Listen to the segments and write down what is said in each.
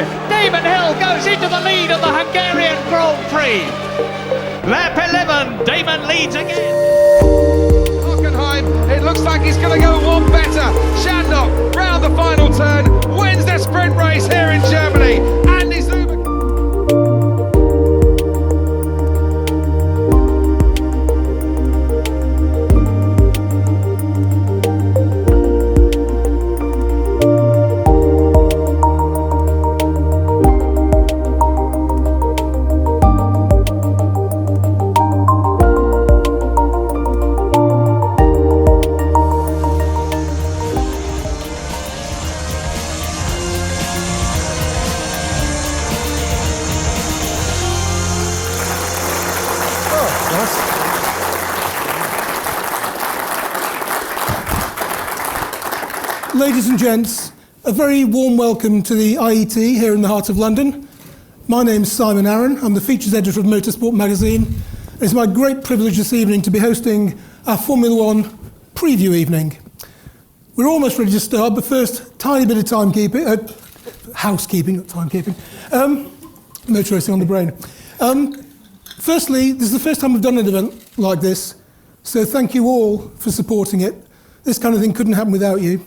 Damon Hill goes into the lead of the Hungarian Grand Prix. Lap 11, Damon leads again. Hockenheim, it looks like he's going to go one better. Chandhok, round the final turn, wins the sprint race here in Germany. Andy Zuber. Ladies and gents, a very warm welcome to the IET here in the heart of London. My name's Simon Aaron. I'm the features editor of Motorsport magazine. It's my great privilege this evening to be hosting our Formula One preview evening. We're almost ready to start, but first, tiny bit of housekeeping, not timekeeping. Motor racing on the brain. Firstly, this is the first time we've done an event like this, so thank you all for supporting it. This kind of thing couldn't happen without you.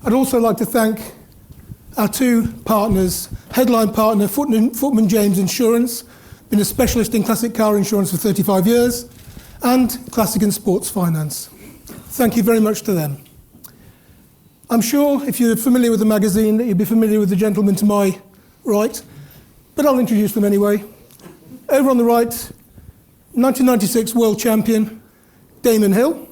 I'd also like to thank our two partners, headline partner Footman James Insurance, been a specialist in classic car insurance for 35 years, and Classic and Sports Finance. Thank you very much to them. I'm sure if you're familiar with the magazine that you'll be familiar with the gentleman to my right, but I'll introduce them anyway. Over on the right, 1996 world champion, Damon Hill.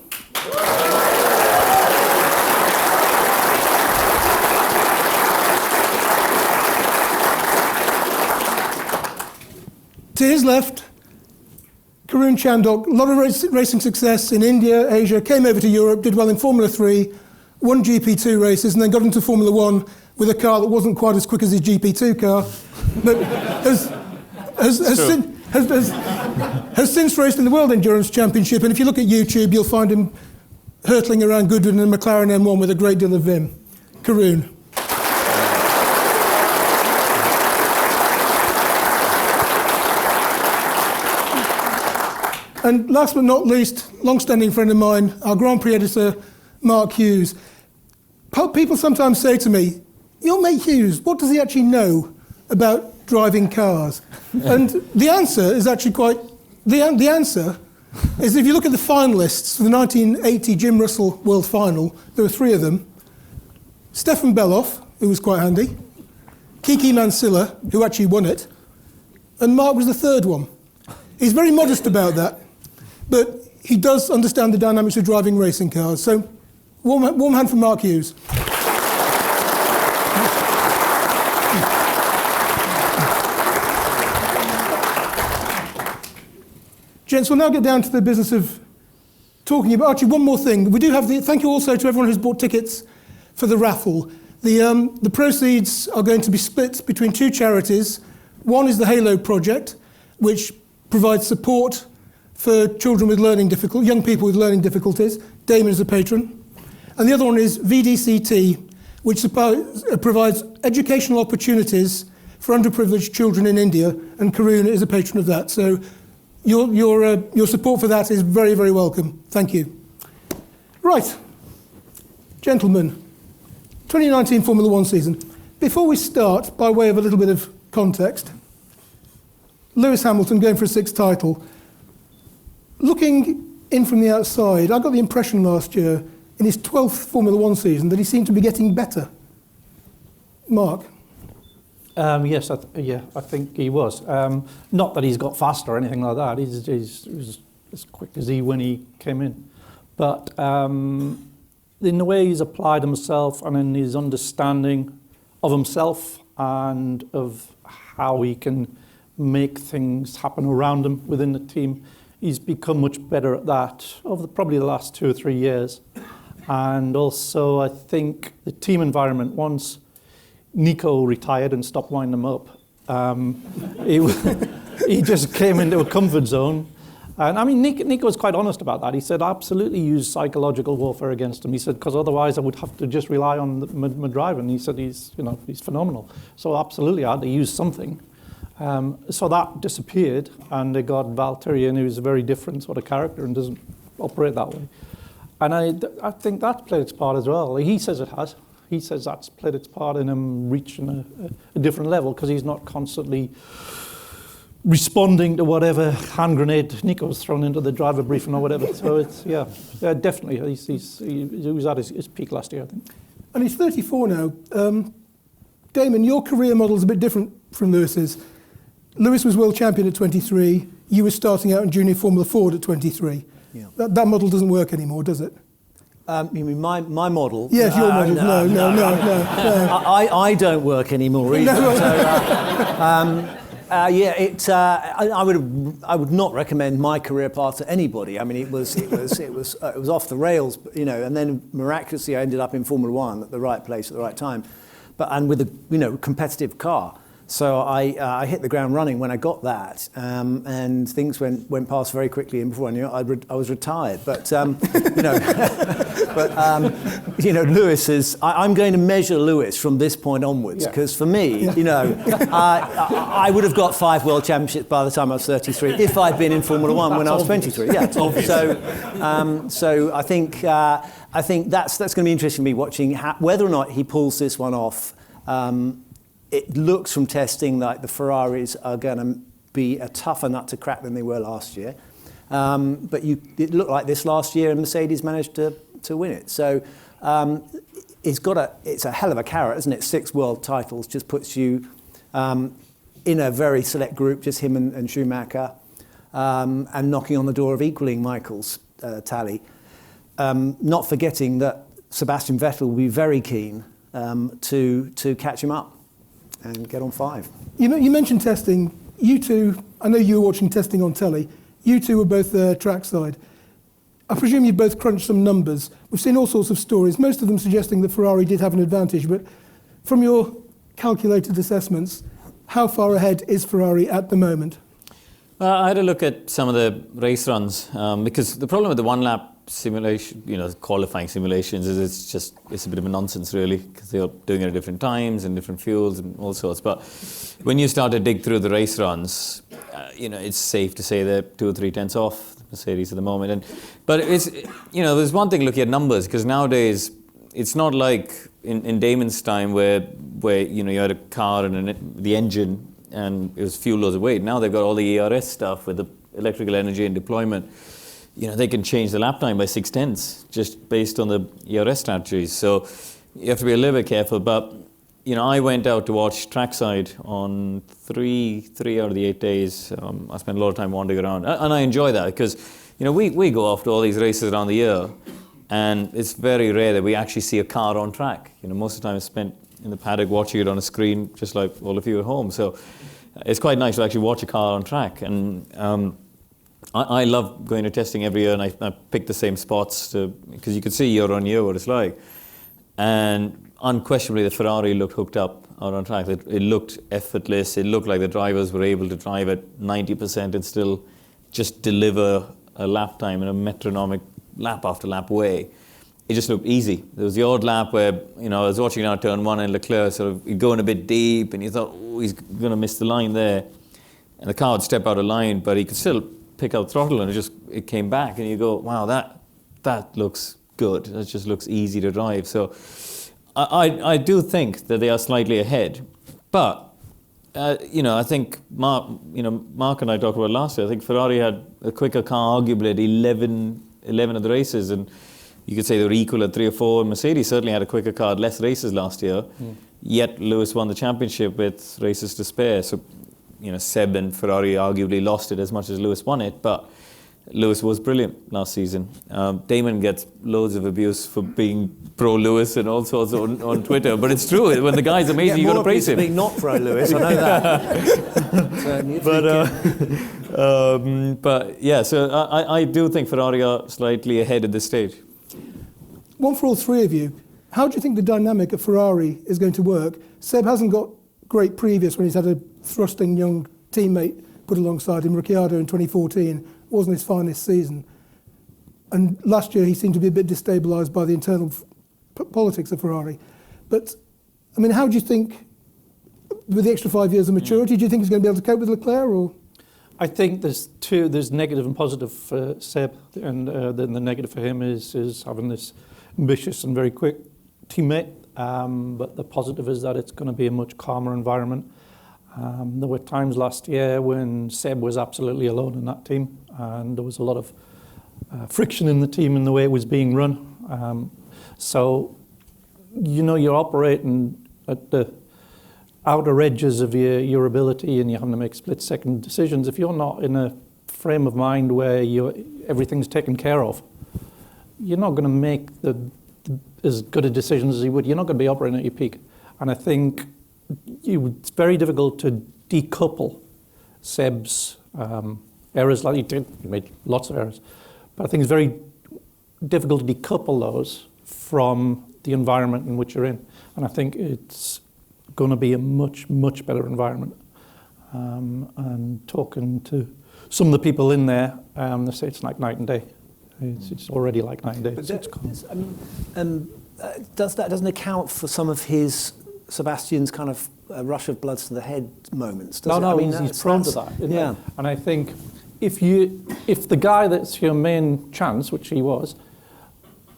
To his left, Karun Chandhok, a lot of racing success in India, Asia, came over to Europe, did well in Formula 3, won GP2 races, and then got into Formula 1 with a car that wasn't quite as quick as his GP2 car, but has since raced in the World Endurance Championship, and if you look at YouTube, you'll find him hurtling around Goodwin in a McLaren M1 with a great deal of vim. Karun. And last but not least, long-standing friend of mine, our Grand Prix editor, Mark Hughes. People sometimes say to me, your mate Hughes, what does he actually know about driving cars? And the answer is actually the answer is if you look at the finalists for the 1980 Jim Russell World Final, there were three of them. Stefan Beloff, who was quite handy, Kiki Mansilla, who actually won it, and Mark was the third one. He's very modest about that, but he does understand the dynamics of driving racing cars. So, warm hand for Mark Hughes. Gents, we'll now get down to the business of talking about, actually one more thing. We do have thank you also to everyone who's bought tickets for the raffle. The proceeds are going to be split between two charities. One is the Halo Project, which provides support for children with young people with learning difficulties. Damon is a patron. And the other one is VDCT, which provides educational opportunities for underprivileged children in India, and Karun is a patron of that. So your support for that is very, very welcome. Thank you. Right, gentlemen, 2019 Formula One season. Before we start, by way of a little bit of context, Lewis Hamilton going for a sixth title. Looking in from the outside, I got the impression last year, in his 12th Formula One season, that he seemed to be getting better. Mark? Yes, I think he was. Not that he's got faster or anything like that. He's as quick as when he came in. But in the way he's applied himself and in his understanding of himself and of how he can make things happen around him within the team, he's become much better at that over probably the last 2 or 3 years. And also, I think the team environment, once Nico retired and stopped winding him up, he just came into a comfort zone, And I mean, Nico was quite honest about that. He said, absolutely use psychological warfare against him. He said, because otherwise I would have to just rely on my driver. And he said, he's phenomenal. So absolutely, I had to use something. So that disappeared, and they got Valtteri in, who's a very different sort of character and doesn't operate that way. And I think that's played its part as well. He says it has. He says that's played its part in him reaching a different level, because he's not constantly responding to whatever hand grenade Nico's thrown into the driver briefing or whatever. So it's, definitely. He was at his peak last year, I think. And he's 34 now. Damon, your career model's a bit different from Lewis's. Lewis was world champion at 23. You were starting out in junior Formula Ford at 23. Yeah. That model doesn't work anymore, does it? You mean my model? Yes, your model. No. I don't work anymore either. I would not recommend my career path to anybody. I mean, it was off the rails, and then miraculously I ended up in Formula One at the right place at the right time, and with a competitive car. So I hit the ground running when I got that, and things went past very quickly. And before I knew it, I was retired. But Lewis is. I'm going to measure Lewis from this point onwards, because for me, I would have got 5 world championships by the time I was 33 if I'd been in Formula One when I was 23. Yeah, so I think that's going to be interesting to me, watching whether or not he pulls this one off. It looks from testing like the Ferraris are going to be a tougher nut to crack than they were last year. But it looked like this last year, and Mercedes managed to win it. So it's a hell of a carrot, isn't it? 6 world titles just puts you in a very select group, just him and Schumacher, and knocking on the door of equaling Michael's tally. Not forgetting that Sebastian Vettel will be very keen to catch him up and get on 5. You mentioned testing. You two, I know you were watching testing on telly. You two were both there trackside. I presume you both crunched some numbers. We've seen all sorts of stories, most of them suggesting that Ferrari did have an advantage. But from your calculated assessments, how far ahead is Ferrari at the moment? I had a look at some of the race runs, because the problem with the one-lap simulation, qualifying simulations, is it's a bit of a nonsense, really, because they're doing it at different times and different fuels and all sorts. But when you start to dig through the race runs, it's safe to say they're 2 or 3 tenths off the Mercedes at the moment. But it's, there's one thing looking at numbers, because nowadays it's not like in Damon's time where you had a car and the engine and it was fuel loads of weight. Now they've got all the ERS stuff with the electrical energy and deployment. They can change the lap time by 6 tenths just based on the ERS strategies. So you have to be a little bit careful. But, I went out to watch trackside on 3 out of the 8 days. I spent a lot of time wandering around. And I enjoy that because, we go off to all these races around the year, and it's very rare that we actually see a car on track. Most of the time it's spent in the paddock watching it on a screen, just like all of you at home. So it's quite nice to actually watch a car on track. And I love going to testing every year, and I pick the same spots because you can see year on year what it's like. And unquestionably, the Ferrari looked hooked up out on track. It looked effortless. It looked like the drivers were able to drive at 90% and still just deliver a lap time in a metronomic lap after lap way. It just looked easy. There was the odd lap where, I was watching out turn 1 and Leclerc sort of going a bit deep, and you thought, he's going to miss the line there. And the car would step out of line, but he could still pick out throttle, and it came back, and you go, wow, that looks good. That just looks easy to drive. So I do think that they are slightly ahead, but I think Mark and I talked about last year. I think Ferrari had a quicker car, arguably at 11 of the races, and you could say they were equal at 3 or 4. And Mercedes certainly had a quicker car at less races last year. Yet Lewis won the championship with races to spare. So Seb and Ferrari arguably lost it as much as Lewis won it, but Lewis was brilliant last season. Damon gets loads of abuse for being pro-Lewis and all sorts on Twitter, but it's true. When the guy's amazing, you've got to praise him. Being not pro-Lewis, I know that. But yeah, so I do think Ferrari are slightly ahead at this stage. One for all 3 of you. How do you think the dynamic at Ferrari is going to work? Seb hasn't got great previous when he's had a thrusting young teammate put alongside him, Ricciardo in 2014, wasn't his finest season. And last year he seemed to be a bit destabilised by the internal politics of Ferrari. But, I mean, how do you think, with the extra 5 years of maturity, do you think he's going to be able to cope with Leclerc? Or? I think there's negative and positive for Seb, and then the negative for him is having this ambitious and very quick teammate. But the positive is that it's going to be a much calmer environment. There were times last year when Seb was absolutely alone in that team, and there was a lot of friction in the team in the way it was being run. So, you know, you're operating at the outer edges of your ability, and you're having to make split-second decisions. If you're not in a frame of mind where everything's taken care of, you're not going to make as good a decisions as you would. You're not going to be operating at your peak. And I think it's very difficult to decouple Seb's errors like he did. He made lots of errors. But I think it's very difficult to decouple those from the environment in which you're in. And I think it's going to be a much, much better environment. And talking to some of the people in there, they say it's like night and day. It's already like night and day. Doesn't account for some of Sebastian's kind of rush of bloods to the head moments, does it? No, I mean, he's prone to that. Yeah. And I think if the guy that's your main chance, which he was,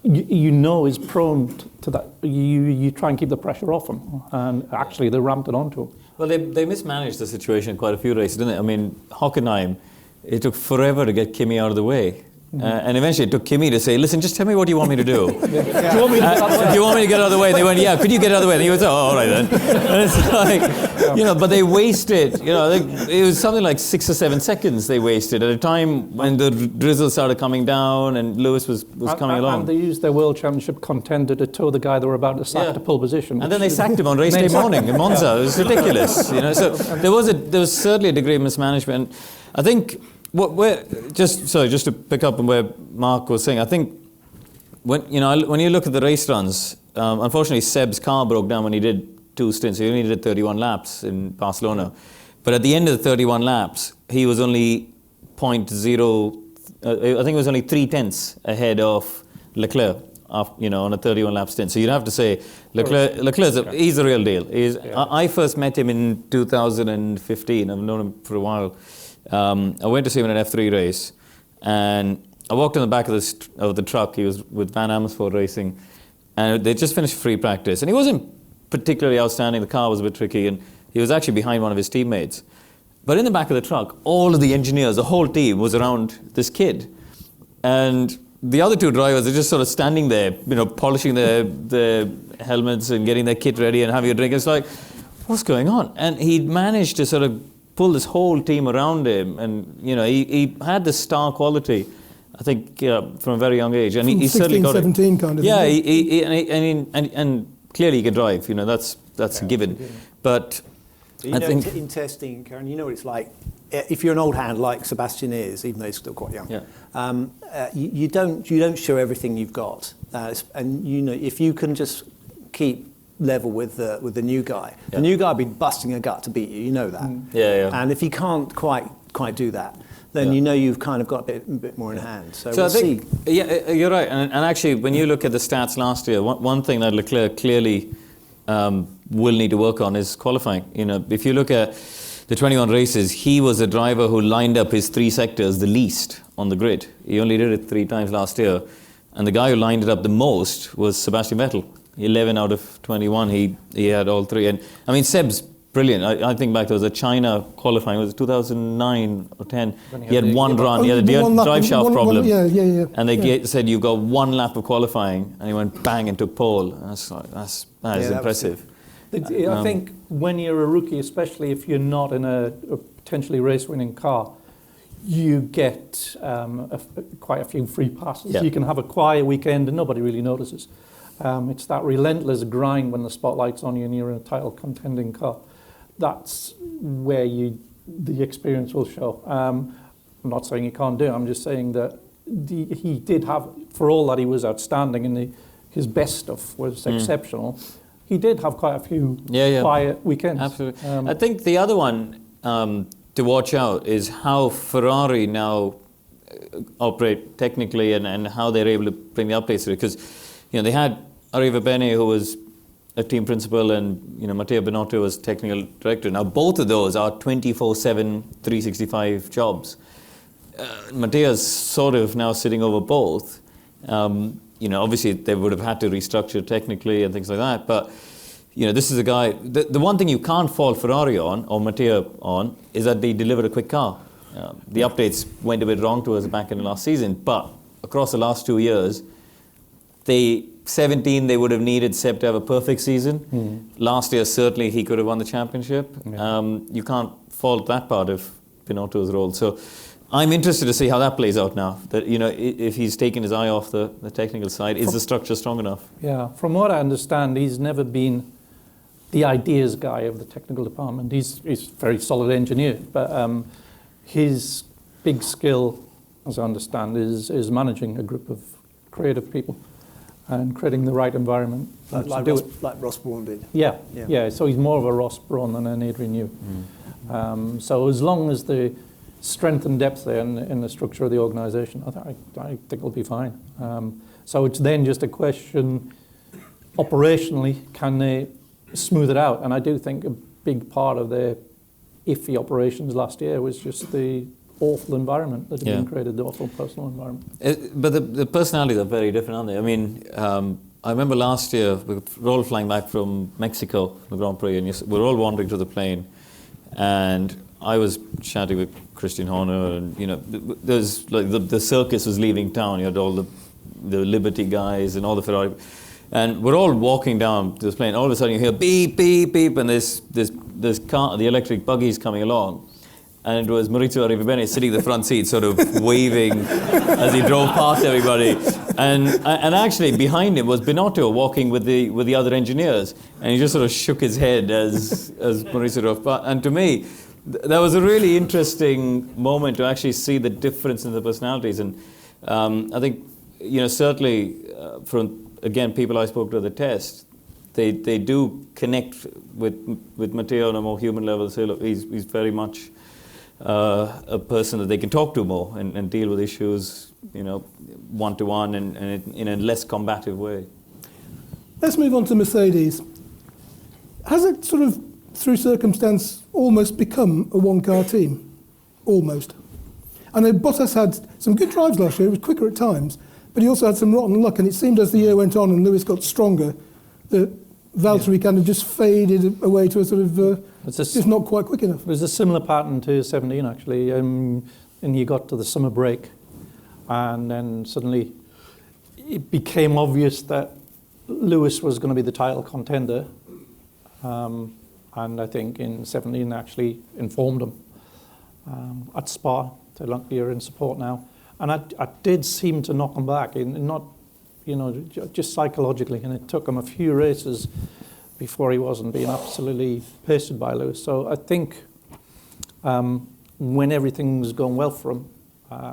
you know is prone to that, you try and keep the pressure off him, and actually they ramped it onto him. Well, they mismanaged the situation in quite a few races, didn't they? I mean, Hockenheim, it took forever to get Kimi out of the way. And eventually it took Kimi to say, listen, just tell me what you want me to do. Do you want me to get out of the way? And they went, yeah, could you get out of the way? And he was, oh, all right then. And it's like, you know, but they wasted, you know, it was something like 6 or 7 seconds they wasted at a time when the drizzle started coming down and Lewis was coming along. And they used their World Championship contender to tow the guy they were about to sack to pole position. And then they sacked him on race day morning in Monza. It was ridiculous, you know. So there was certainly a degree of mismanagement. I think just to pick up on where Mark was saying, I think when you look at the race runs, unfortunately Seb's car broke down when he did 2 stints. He only did 31 laps in Barcelona, but at the end of the 31 laps, he was only 0.0. I think it was only 0.3 ahead of Leclerc. On a 31 lap stint. So you'd have to say Leclerc's he's the real deal. I first met him in 2015. I've known him for a while. I went to see him in an F3 race, and I walked in the back of the truck. He was with Van Amersfoort Racing, and they just finished free practice. And he wasn't particularly outstanding. The car was a bit tricky, and he was actually behind one of his teammates. But in the back of the truck, all of the engineers, the whole team was around this kid. And the other 2 drivers are just sort of standing there, polishing their helmets and getting their kit ready and having a drink. It's like, what's going on? And he managed to sort of pull this whole team around him, and he had this star quality, I think, from a very young age, and he certainly got 17 kind of. Yeah, and clearly he can drive. That's a given. But I think in testing, Karun, you know what it's like. If you're an old hand like Sebastian is, even though he's still quite young, you don't show everything you've got, and if you can just keep level with the new guy. Yeah. The new guy will be busting a gut to beat you. You know that. Yeah. And if he can't quite do that, then you've kind of got a bit more in hand. So we'll I think, see. Yeah, you're right. And actually, when you look at the stats last year, one thing that Leclerc clearly will need to work on is qualifying. If you look at the 21 races, he was a driver who lined up his 3 sectors the least on the grid. He only did it 3 times last year. And the guy who lined it up the most was Sebastian Vettel. 11 out of 21, he had all 3. And I mean, Seb's brilliant. I think back, there was a China qualifying, it was 2009 or 10. He had one run, he had a drive shaft problem. And they said, you've got 1 lap of qualifying, and he went bang and took pole. That is impressive. I think when you're a rookie, especially if you're not in a potentially race-winning car, you get quite a few free passes. Yeah. You can have a quiet weekend and nobody really notices. It's that relentless grind when the spotlight's on you and you're in a title contending car. That's where the experience will show. I'm not saying he can't do it. I'm just saying that he did have, for all that he was outstanding and his best stuff was exceptional, he did have quite a few quiet weekends. Absolutely. I think the other one to watch out is how Ferrari now operate technically and how they're able to bring the updates through. Because, they had Arriva Bene, who was a team principal, and, Matteo Binotto was technical director. Now, both of those are 24/7, 365 jobs. Matteo's sort of now sitting over both. Obviously they would have had to restructure technically and things like that, but this is a guy. The one thing you can't fault Ferrari on, or Matteo on, is that they delivered a quick car. The updates went a bit wrong to us back in the last season, but across the last 2 years, 17 they would have needed Seb to have a perfect season. Last year certainly he could have won the championship. You can't fault that part of Binotto's role. So I'm interested to see how that plays out now. That if he's taken his eye off the technical side, is the structure strong enough? Yeah, from what I understand, he's never been the ideas guy of the technical department. He's a very solid engineer, but his big skill, as I understand, is managing a group of creative people and creating the right environment to do it. Like Ross Brawn did. Yeah. So he's more of a Ross Brawn than an Adrian Newey. So as long as the strength and depth there in the structure of the organisation, I think it'll be fine. So it's then just a question, operationally, can they smooth it out? And I do think a big part of their iffy operations last year was just the awful environment that had been created, the awful personal environment. But the personalities are very different, aren't they? I mean, I remember last year, we were all flying back from Mexico, the Grand Prix, and we were all wandering to the plane, and I was chatting with Christian Horner, and there's like the circus was leaving town. You had all the Liberty guys and all the Ferrari, and we're all walking down to this plane. All of a sudden, you hear beep, beep, beep, and this car, the electric buggy is coming along, and it was Maurizio Arrivabene sitting in the front seat, sort of waving as he drove past everybody. And actually behind him was Binotto walking with the other engineers, and he just sort of shook his head as Maurizio drove past. And to me, that was a really interesting moment to actually see the difference in the personalities. And I think, certainly from, again, people I spoke to at the test, they do connect with Matteo on a more human level. So look, he's very much a person that they can talk to more and deal with issues, one-to-one and in a less combative way. Let's move on to Mercedes. Has it sort of, through circumstance, almost become a one-car team? Almost. I know Bottas had some good drives last year, he was quicker at times, but he also had some rotten luck, and it seemed as the year went on and Lewis got stronger, that Valtteri kind of just faded away to a sort of, just not quite quick enough. It was a similar pattern to 17, actually, and you got to the summer break, and then suddenly it became obvious that Lewis was going to be the title contender. And I think in 17 actually informed him at Spa. So look, you're in support now. And I did seem to knock him back, not, just psychologically. And it took him a few races before he wasn't being absolutely pestered by Lewis. So I think when everything's going well for him,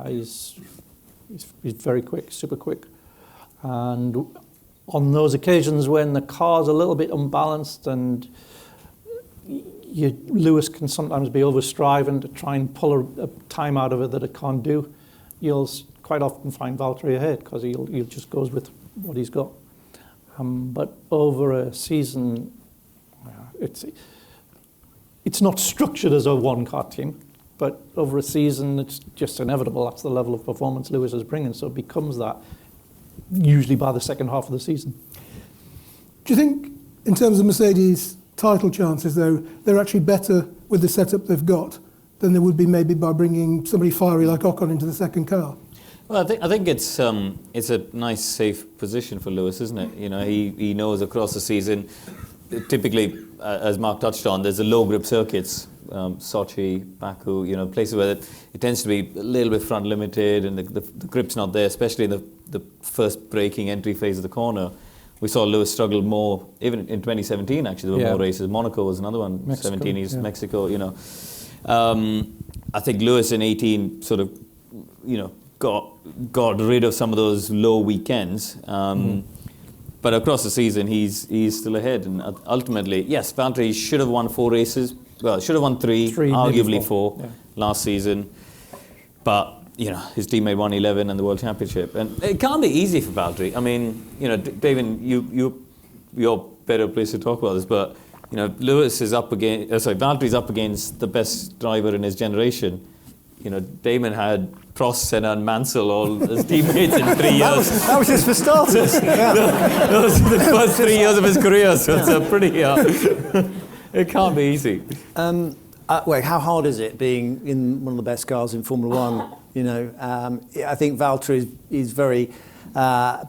he's very quick, super quick. And on those occasions when the car's a little bit unbalanced and Lewis can sometimes be overstriving to try and pull a time out of it that it can't do, you'll quite often find Valtteri ahead because he'll just goes with what he's got. But over a season, it's not structured as a one-car team, but over a season it's just inevitable. That's the level of performance Lewis is bringing, so it becomes that usually by the second half of the season. Do you think, in terms of Mercedes' title chances, though, they're actually better with the setup they've got than they would be maybe by bringing somebody fiery like Ocon into the second car? Well, I think it's a nice, safe position for Lewis, isn't it? He knows across the season, typically, as Mark touched on, there's the low grip circuits, Sochi, Baku, places where it tends to be a little bit front limited and the grip's not there, especially in the first braking entry phase of the corner. We saw Lewis struggle more, even in 2017 actually, there were more races. Monaco was another one, Mexico, 17 is Mexico, I think Lewis in 18 sort of, got rid of some of those low weekends. But across the season, he's still ahead. And ultimately, yes, Valtteri should have won 4 races. Well, should have won three arguably 4 last season. But his teammate won 11 and the World Championship. And it can't be easy for Valtteri. I mean, David, you're better placed to talk about this, but, Valtteri's up against the best driver in his generation. Damon had Prost, Senna and Mansell all as teammates in 3 years. that was just for starters. Yeah. Those were the first 3 years of his career, so it's a pretty... it can't be easy. Wait, how hard is it being in one of the best cars in Formula One? I think Valtteri is very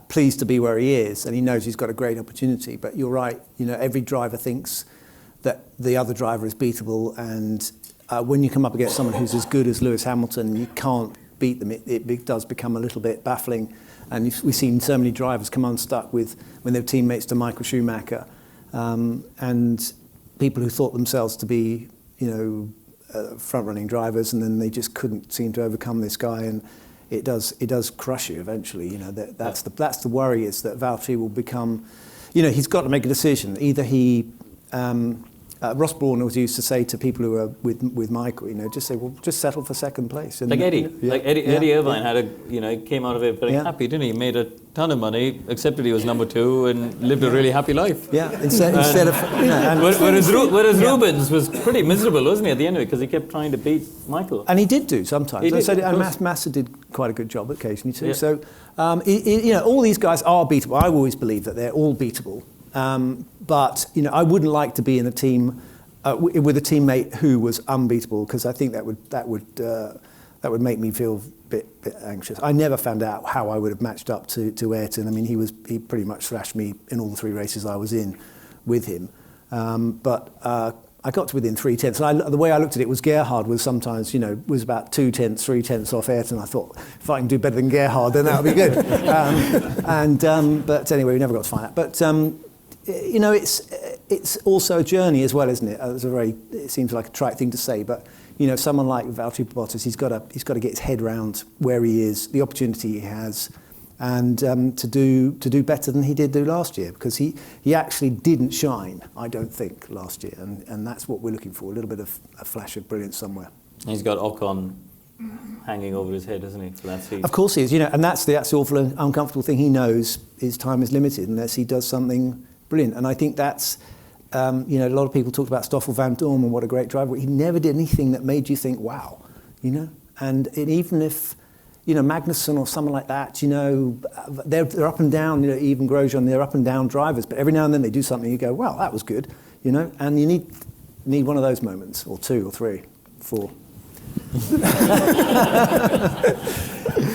pleased to be where he is, and he knows he's got a great opportunity. But you're right, every driver thinks that the other driver is beatable, and when you come up against someone who's as good as Lewis Hamilton, you can't beat them. It does become a little bit baffling, and we've seen so many drivers come unstuck when they were teammates to Michael Schumacher, and people who thought themselves to be front-running drivers, and then they just couldn't seem to overcome this guy, and it does crush you eventually. That's the worry, is that Valtteri will become, he's got to make a decision. Either he, Ross Brawn was used to say to people who are with Michael, just say, well, just settle for second place. And, like Eddie, Eddie Irvine yeah. had he came out of it very happy, didn't he? He made a ton of money, accepted he was number 2, and lived a really happy life. Yeah, instead of whereas Rubens was pretty miserable, wasn't he, at the end of it, because he kept trying to beat Michael. And he did do sometimes. He did, and Massa did quite a good job occasionally too. Yeah. So all these guys are beatable. I always believe that they're all beatable. But I wouldn't like to be in a team with a teammate who was unbeatable, because I think that would make me feel a bit anxious. I never found out how I would have matched up to Ayrton. I mean, he pretty much thrashed me in all the 3 races I was in with him. But I got to within 3/10. And the way I looked at it was Gerhard was sometimes, was about 2/10, 3/10 off Ayrton. I thought, if I can do better than Gerhard, then that would be good. But anyway, we never got to find out. But it's also a journey as well, isn't it? It seems like a trite thing to say, but someone like Valtteri Bottas, he's got to get his head round where he is, the opportunity he has, and to do better than he did do last year, because he actually didn't shine, I don't think, last year, and that's what we're looking for, a little bit of a flash of brilliance somewhere. He's got Ocon hanging over his head, isn't he, for that seat? Of course he is, and that's the awful uncomfortable thing. He knows his time is limited unless he does something brilliant, and I think that's a lot of people talked about Stoffel Van Dorn and what a great driver. He never did anything that made you think, wow, and even if Magnussen or someone like that, they're up and down, even Grosjean, they're up and down drivers, but every now and then they do something you go, wow, that was good, and you need one of those moments, or 2 or 3, 4.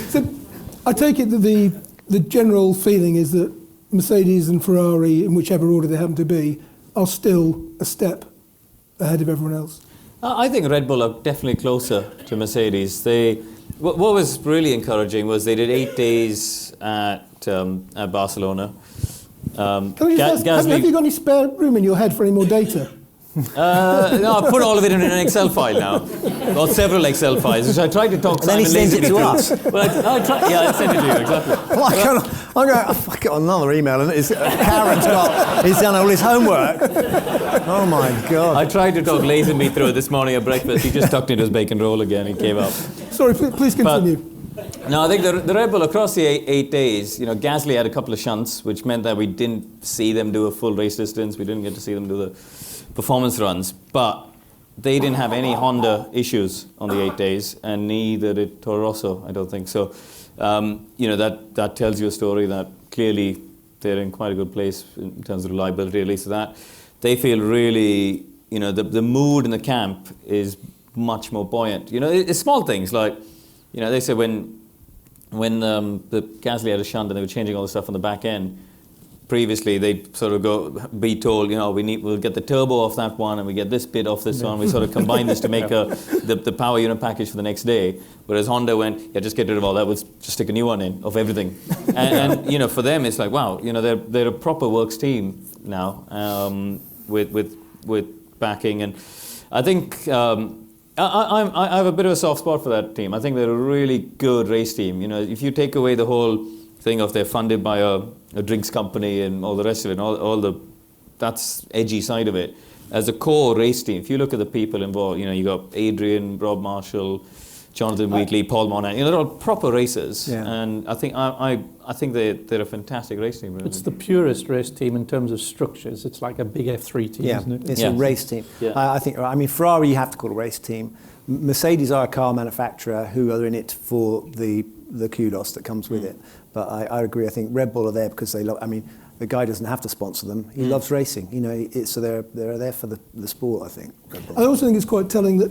So I take it that the general feeling is that Mercedes and Ferrari, in whichever order they happen to be, are still a step ahead of everyone else. I think Red Bull are definitely closer to Mercedes. What was really encouraging was they did 8 days at Barcelona. Can I just ask, have you got any spare room in your head for any more data? No, I put all of it in an Excel file now, or several Excel files, which I tried to talk. And then he sends it to us. Well, I sent it to you, exactly. I got another email, and he's done all his homework. Oh my God! I tried to talk Lazenby through it this morning at breakfast. He just tucked into his bacon roll again. He gave up. Sorry, please continue. No, I think the Red Bull across the 8 days, Gasly had a couple of shunts, which meant that we didn't see them do a full race distance. We didn't get to see them do the performance runs, but they didn't have any Honda issues on the 8 days, and neither did Toro Rosso, I don't think. So, that tells you a story that clearly they're in quite a good place in terms of reliability, at least of that. They feel really, the mood in the camp is much more buoyant. It's small things like, they say when the Gasly had a shunt and they were changing all the stuff on the back end, previously they'd sort of be told, we'll get the turbo off that one and we get this bit off this one. We sort of combine this to make the power unit package for the next day. Whereas Honda went, just get rid of all that. We'll just stick a new one in of everything. and for them it's like, wow, they're a proper works team now with backing. And I think I have a bit of a soft spot for that team. I think they're a really good race team. If you take away the whole thing of they're funded by a drinks company and all the rest of it, and that's edgy side of it. As a core race team, if you look at the people involved, you got Adrian, Rob Marshall, Jonathan Wheatley, Paul Monan. They're all proper racers, Yeah. and I think they're a fantastic race team. Really. It's the purest race team in terms of structures. It's like a big F3 team, Yeah, isn't it? it's Yeah. a race team. Yeah. I mean, Ferrari you have to call a race team. Mercedes are a car manufacturer who are in it for the kudos that comes with it. But I agree. I think Red Bull are there because they love. I mean, the guy doesn't have to sponsor them. He loves racing. So they're there for the sport. I think. Red Bull. I also think it's quite telling that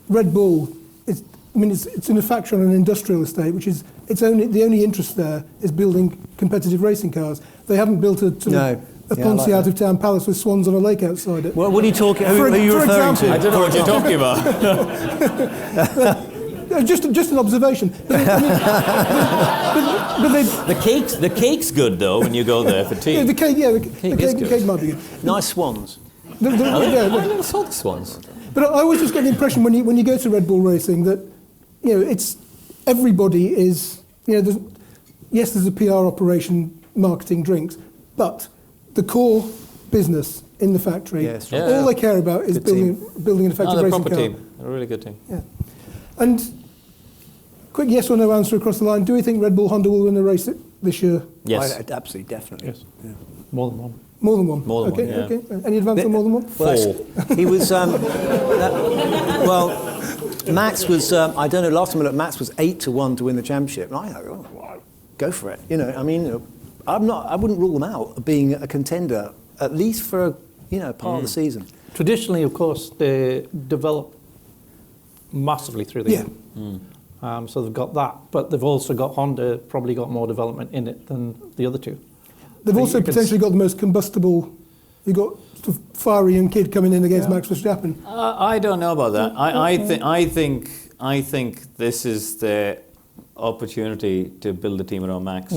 Red Bull is. I mean, it's in a factory on an industrial estate, which is the only interest there is building competitive racing cars. They haven't built a Ponzi out of town palace with swans on a lake outside it. What are you talking? Who are you for referring example, to? I don't know what you're talking about. Just an observation. But The cake's good though when you go there for tea. the cake, is the good. cake might be good. Nice swans. The- the- I yeah, never saw the swans. But I always just get the impression when you go to Red Bull Racing that it's everybody is there's a PR operation, marketing, drinks, but the core business in the factory, Yes, right. all they care about is Good building an effective They're a racing proper car. team. They're a really good team. Yeah. And quick yes or no answer across the line. Do we think Red Bull Honda will win the race this year? Yes. Absolutely, definitely. Yes. More than one. More than one. More than okay, one, yeah. Okay. Any advance on more than one? Well, he was. Max was. I don't know. Last time I looked, Max was 8-1 to win the championship. And I thought, well, go for it. I mean, I wouldn't rule them out of being a contender at least for part of the season. Traditionally, of course, they develop massively through the Yeah. year. So they've got that, but they've also got Honda, probably got more development in it than the other two. They've think also you can potentially got the most combustible. You've got sort of fiery young kid coming in against Max Verstappen. I don't know about that. I think this is their opportunity to build a team around Max.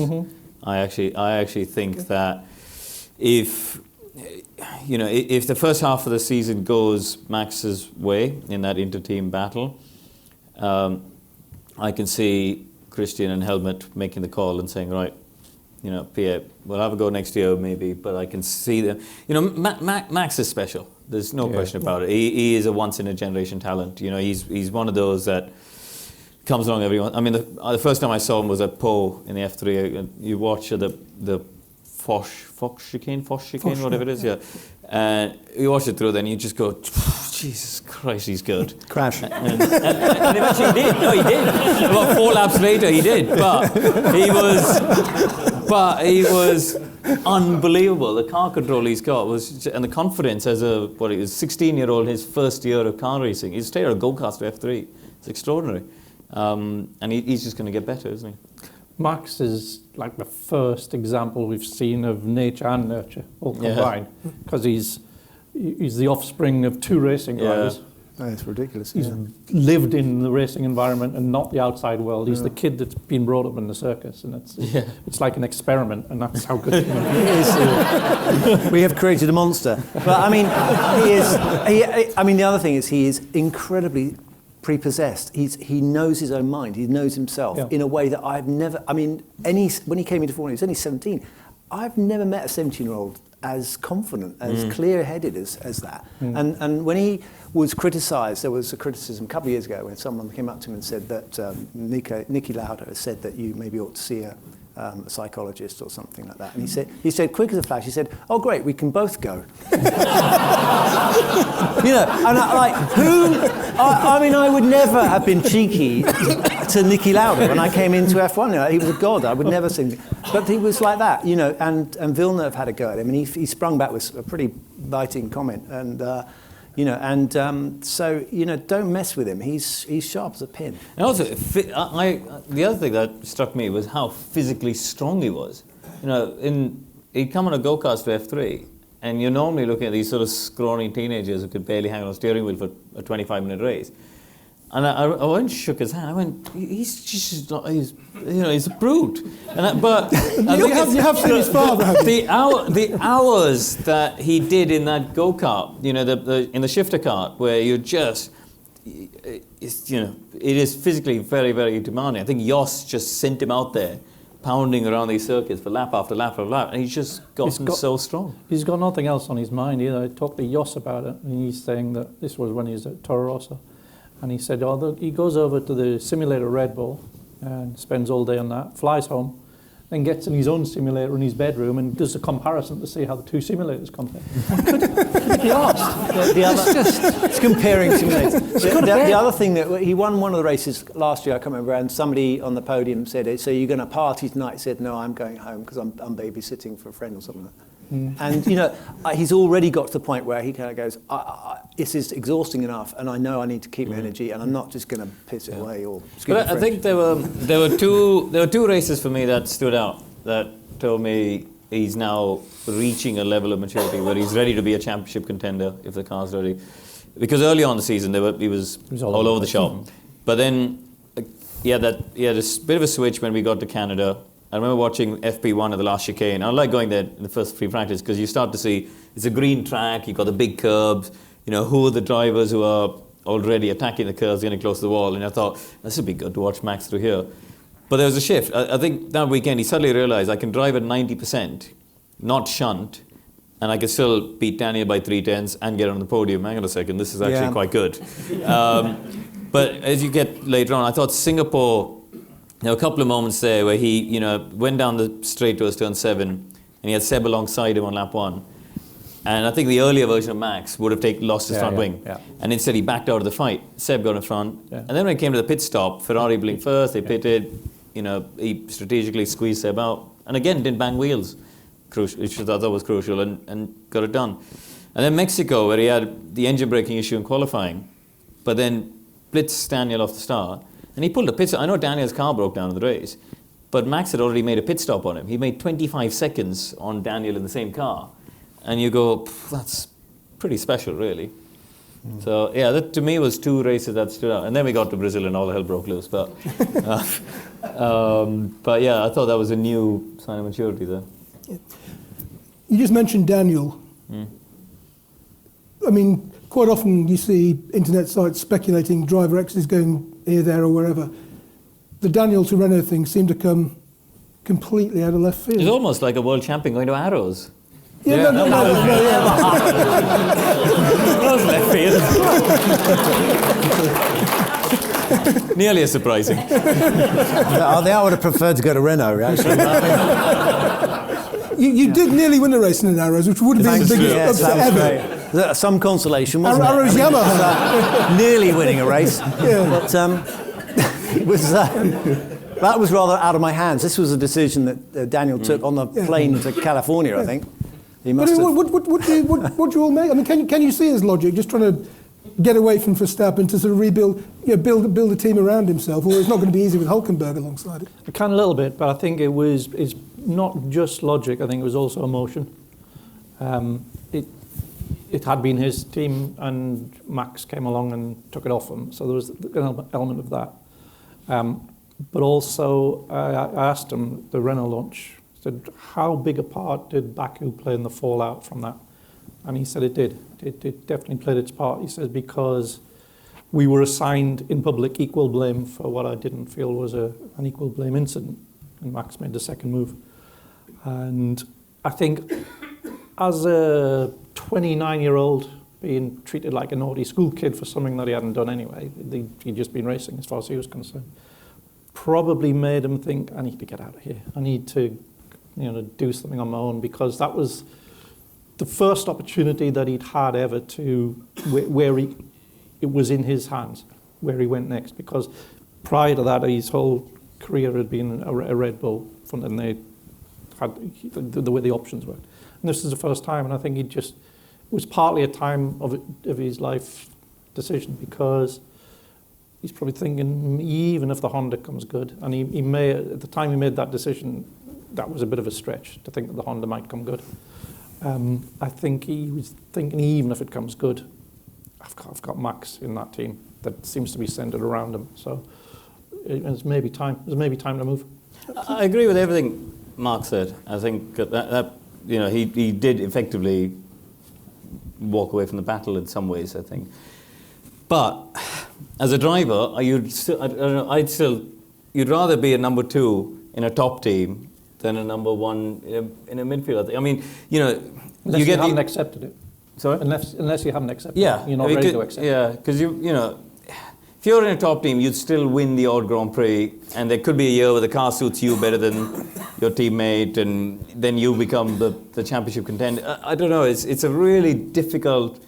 I actually think that if the first half of the season goes Max's way in that inter-team battle, I can see Christian and Helmut making the call and saying, right, Pierre, we'll have a go next year maybe, but I can see them. Max is special. There's no question about it. He is a once-in-a-generation talent. He's one of those that comes along everyone. I mean, the first time I saw him was at Po in the F3. You watch the Foch chicane, whatever it is, yeah. And you watch it through, then you just go, Jesus Christ, he's good. Crash. And eventually he did. No, he did. About 4 laps later, he did. But he was unbelievable. The car control he's got and the confidence as a 16-year-old, his first year of car racing. He's straight out of go-karts to F3. It's extraordinary. And he's just going to get better, isn't he? Max is like the first example we've seen of nature and nurture all combined, because he's the offspring of 2 racing drivers. Oh, it's ridiculous. He's lived in the racing environment and not the outside world. He's the kid that's been brought up in the circus, and it's like an experiment, and that's how good he is. We have created a monster. But I mean, the other thing is he is incredibly prepossessed. He knows his own mind. He knows himself in a way that I've never. I mean, when he came into Formula, he was only 17. I've never met a 17-year-old as confident, as clear-headed as that. And when he was criticised, there was a criticism a couple of years ago when someone came up to him and said that Niki Lauda has said that you maybe ought to see a psychologist or something like that. And he said, quick as a flash, he said, "Oh great, we can both go." And I would never have been cheeky to Niki Lauda when I came into F1. He was a god. I would never see him. But he was like that, and Villeneuve had a go at him, and he sprung back with a pretty biting comment. And don't mess with him. He's sharp as a pin. And also, the other thing that struck me was how physically strong he was. He'd come on a go-kart to F3, and you're normally looking at these sort of scrawny teenagers who could barely hang on a steering wheel for a 25-minute race. And I went and shook his hand. I went, he's just not, he's a brute. You have seen his father, haven't you? The hours that he did in that go-kart, in the shifter kart, where you're just, it is physically very, very demanding. I think Jos just sent him out there, pounding around these circuits for lap after lap after lap, and he's just gotten so strong. He's got nothing else on his mind either. I talked to Jos about it, and he's saying that this was when he was at Toro Rosso. And he said, he goes over to the simulator Red Bull and spends all day on that, flies home, then gets in his own simulator in his bedroom and does a comparison to see how the two simulators compare. Could be asked. It's comparing simulators. The other thing that he won one of the races last year, I can't remember, and somebody on the podium said, "So you're going to party tonight?" He said, "No, I'm going home because I'm babysitting for a friend or something like that." And he's already got to the point where he kind of goes, "This is exhausting enough, and I know I need to keep my energy, and I'm not just going to piss it away." Or but I think there were two races for me that stood out that told me he's now reaching a level of maturity where he's ready to be a championship contender if the car's ready. Because early on in the season he was all over the shop, but then he had this bit of a switch when we got to Canada. I remember watching FP1 at the last chicane. I like going there in the first free practice because you start to see it's a green track, you've got the big curbs, who are the drivers who are already attacking the curves, getting close to the wall. And I thought, this would be good to watch Max through here. But there was a shift. I think that weekend he suddenly realized I can drive at 90%, not shunt, and I can still beat Daniel by 3/10 and get on the podium. Hang on a second, this is actually quite good. But as you get later on, I thought Singapore, there were a couple of moments there where he, went down the straight towards turn 7, and he had Seb alongside him on lap 1. And I think the earlier version of Max would have lost his front wing. Yeah. And instead he backed out of the fight. Seb got in front. Yeah. And then when it came to the pit stop, Ferrari blinked first, they pitted, he strategically squeezed Seb out. And again, didn't bang wheels, which I thought was crucial, and got it done. And then Mexico, where he had the engine braking issue in qualifying, but then blitzed Daniel off the start. And he pulled a pit stop. I know Daniel's car broke down in the race, but Max had already made a pit stop on him. He made 25 seconds on Daniel in the same car. And you go, that's pretty special, really. So, that to me was two races that stood out. And then we got to Brazil and all hell broke loose. But I thought that was a new sign of maturity there. Yeah. You just mentioned Daniel. I mean, quite often you see internet sites speculating driver X is going here, there, or wherever. The Daniel to Renault thing seemed to come completely out of left field. It's almost like a world champion going to Arrows. Yeah. That was left field. Nearly as surprising. I would have preferred to go to Renault, actually. You did nearly win a race in an Arrows, which would have been the biggest upset ever. Some consolation, wasn't Arrows it? Yamaha. Nearly winning a race. But it was... that was rather out of my hands. This was a decision that Daniel took on the plane to California, I think. He must have... What do you all make? I mean, can you see his logic, just trying to get away from Verstappen to sort of rebuild, build a team around himself, or it's not going to be easy with Hülkenberg alongside it? I can a little bit, but I think it's not just logic. I think it was also emotion. It had been his team, and Max came along and took it off him, so there was an element of that. But also, I asked him the Renault launch. I said, how big a part did Baku play in the fallout from that? And he said it did. It definitely played its part. He says, because we were assigned in public equal blame for what I didn't feel was an equal blame incident. And Max made the second move. And I think as a 29-year-old being treated like a naughty school kid for something that he hadn't done anyway, he'd just been racing as far as he was concerned, probably made him think, I need to get out of here. I need to do something on my own, because that was the first opportunity that he'd had ever to where it was in his hands, where he went next. Because prior to that, his whole career had been a Red Bull, and they had the way the options worked. And this is the first time, and I think it was partly a time of his life decision, because he's probably thinking, even if the Honda comes good, and he may, at the time he made that decision, that was a bit of a stretch to think that the Honda might come good. I think he was thinking, even if it comes good, I've got Max in that team that seems to be centered around him. So it's maybe time. There's maybe time to move. I agree with everything Mark said. I think that he did effectively walk away from the battle in some ways, I think. But as a driver, you'd rather be a number 2 in a top team than a number 1 in a midfield. I mean, unless you haven't accepted it. Sorry? Unless you haven't accepted it. You're not ready to accept it. Yeah, because if you're in a top team, you'd still win the odd Grand Prix, and there could be a year where the car suits you better than your teammate, and then you become the championship contender. I don't know. It's a really difficult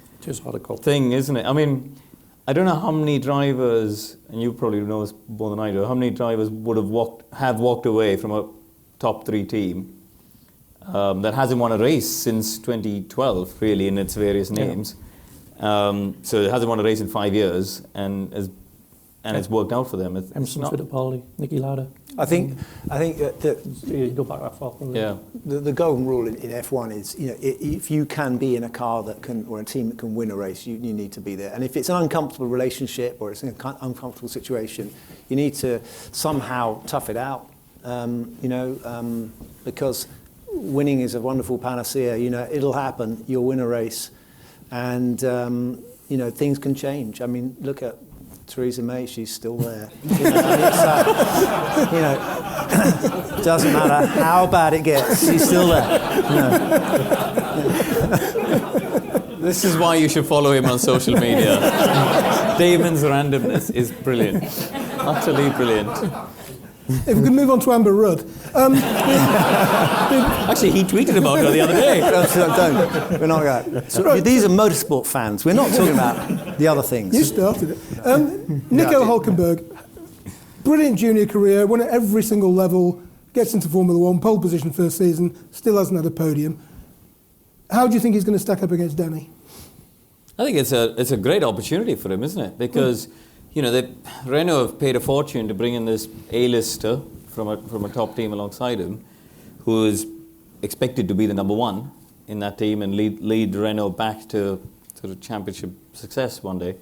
thing, isn't it? I mean, I don't know how many drivers, and you probably know this more than I do, how many drivers would have walked away from a top 3 team that hasn't won a race since 2012, really, in its various names. So it hasn't won a race in 5 years, and it's worked out for them. Emerson Fittipaldi, Niki Lauda. I think that You go back that far. Probably. Yeah. the golden rule in F1 is, if you can be in a car that can, or a team that can win a race, you need to be there. And if it's an uncomfortable relationship or it's an uncomfortable situation, you need to somehow tough it out. Because winning is a wonderful panacea. It'll happen. You'll win a race, and things can change. I mean, look at Theresa May, she's still there. Doesn't matter how bad it gets, she's still there. This is why you should follow him on social media. Damon's randomness is brilliant. Utterly brilliant. If we could move on to Amber Rudd. Actually, he tweeted about her the other day. Don't. We're not going. So, these are motorsport fans. We're not talking about the other things. You started it. Nico Hülkenberg, brilliant junior career, won at every single level, gets into Formula One, pole position first season, still hasn't had a podium. How do you think he's going to stack up against Danny? I think it's a great opportunity for him, isn't it? Because Renault have paid a fortune to bring in this A-lister from a top team alongside him, who is expected to be the number 1 in that team and lead Renault back to sort of championship success one day.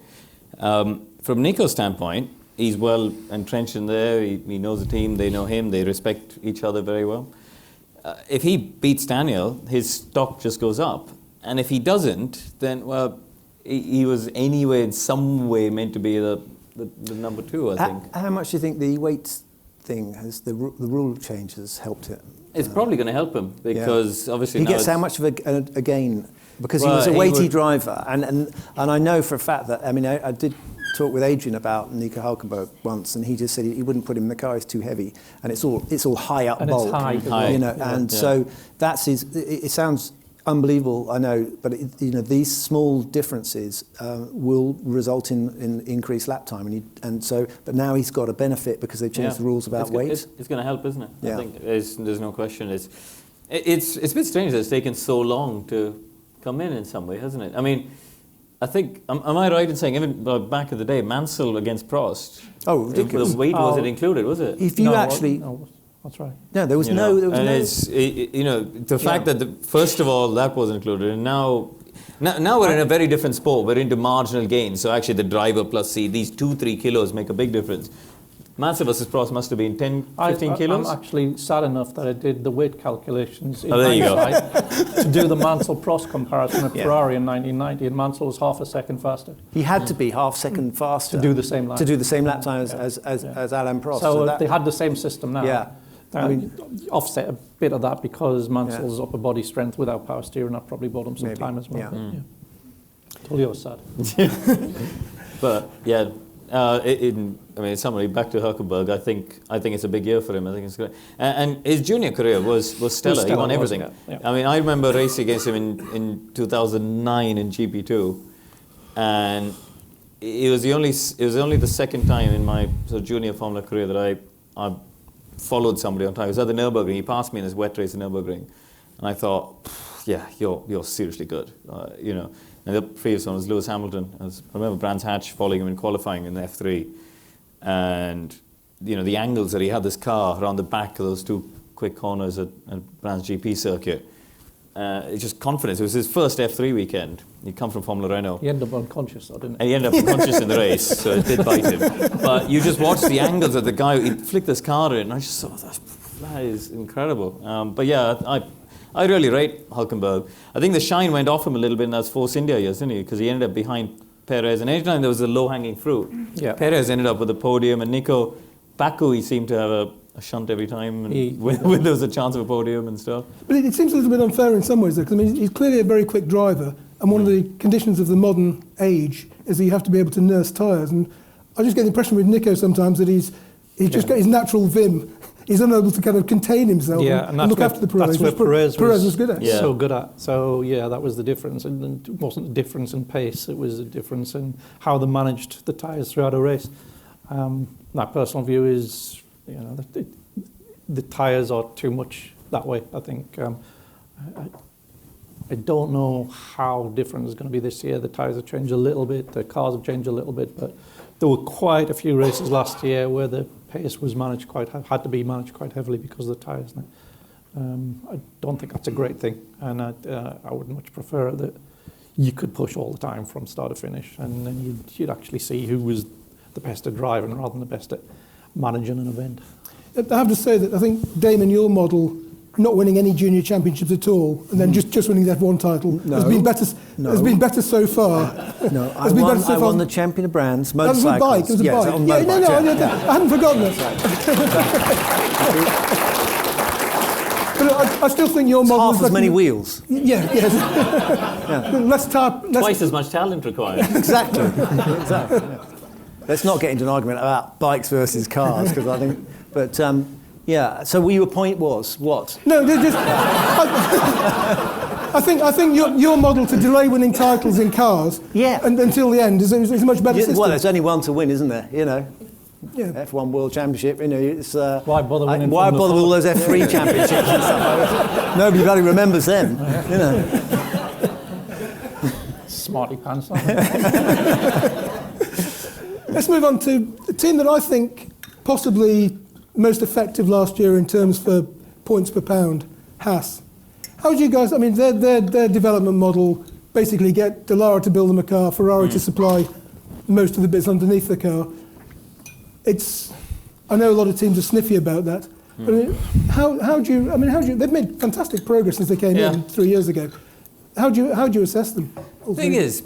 From Nico's standpoint, he's well entrenched in there. He knows the team. They know him. They respect each other very well. If he beats Daniel, his stock just goes up. And if he doesn't, then he was anyway in some way meant to be the number 2, I think. How much do you think the weight thing the rule change has helped it? It's probably going to help him because obviously he now gets how much of a gain because he was a weighty driver, and I know for a fact that I did talk with Adrian about Nico Hülkenberg once, and he just said he wouldn't put him in the car. He's too heavy, and it's all high up and bulk, it's high. So that's his. It sounds unbelievable, I know, but these small differences will result in increased lap time, but now he's got a benefit because they've changed the rules about weight. It's going to help, isn't it? Yeah. I think there's no question. It's a bit strange that it's taken so long to come in some way, hasn't it? I mean, I think am I right in saying even back in the day, Mansell against Prost? Oh, ridiculous! The weight wasn't included, was it? If you That's right. No, there was no. The fact that first of all that wasn't included, and now we're in a very different sport. We're into marginal gains. So actually, the driver plus C, these 2-3 kilos make a big difference. Mansell versus Prost must have been 10-15 kilos. I'm actually sad enough that I did the weight calculations in there you go. to do the Mansell-Prost comparison of Ferrari in 1990, and Mansell was half a second faster. He had to be half second faster to do the same lap. time as Alain Prost. So they had the same system now. Yeah. Offset a bit of that because Mansell's upper body strength without power steering, that probably bought him some time as well. Yeah. Totally was sad. But in summary, back to Hülkenberg, I think it's a big year for him. I think it's great. And his junior career was stellar. He won everything. Yeah. I mean, I remember racing against him in 2009 in GP2, and it was only the second time in my sort of junior Formula career that I followed somebody on time. It was at the Nürburgring. He passed me in his wet race at Nürburgring, and I thought, you're seriously good, And the previous one was Lewis Hamilton. I remember Brands Hatch following him in qualifying in the F3, and the angles that he had this car around the back of those 2 quick corners at Brands GP circuit. It's just confidence. It was his first F3 weekend. He'd come from Formula Renault. He ended up unconscious, though, didn't he? And he ended up unconscious in the race, so it did bite him. But you just watch the angles of the guy. He'd flick this car in, and I just thought, that is incredible. I really rate Hülkenberg. I think the shine went off him a little bit in those Force India years, didn't he? Because he ended up behind Perez, and anytime there was a low-hanging fruit, Perez ended up with the podium, and Nico, Baku, he seemed to have a shunt every time when there was a chance of a podium and stuff. But it seems a little bit unfair in some ways, though, because he's clearly a very quick driver, and one of the conditions of the modern age is that you have to be able to nurse tyres. And I just get the impression with Nico sometimes that he's just got his natural vim. He's unable to kind of contain himself and look after the Perez. That's where Perez was good at. Yeah. So good at. So yeah, that was the difference. And it wasn't a difference in pace. It was a difference in how they managed the tyres throughout a race. My personal view is, the tyres are too much that way. I think. I don't know how different it's going to be this year. The tyres have changed a little bit. The cars have changed a little bit, but there were quite a few races last year where the pace was had to be managed quite heavily because of the tyres. I don't think that's a great thing, and I would much prefer that you could push all the time from start to finish, and then you'd actually see who was the best at driving rather than the best at managing an event. I have to say that I think, Damon, your model, not winning any junior championships at all, and then just winning that one title has been better. Has been better so far. No, I won the champion of brands motorcycles. That was a bike. It was a bike. I hadn't forgotten it. But I still think your model half as many wheels. Yeah. Yes. Less Twice as much talent required. Exactly. Yeah. Let's not get into an argument about bikes versus cars, because I think. But yeah. So your point was what? No, just. I think your model to delay winning titles in cars, and until the end is a much better system. Well, there's only one to win, isn't there? Yeah. F1 World Championship. It's why bother winning? Why bother with all those F3 championships and stuff? Nobody bloody remembers them. Smarty pants. Let's move on to a team that I think possibly most effective last year in terms for points per pound, Haas. How would you guys, I mean, their development model basically get Dallara to build them a car, Ferrari to supply most of the bits underneath the car. I know a lot of teams are sniffy about that, but how do you, they've made fantastic progress since they came in 3 years ago. How do you assess them? The thing is,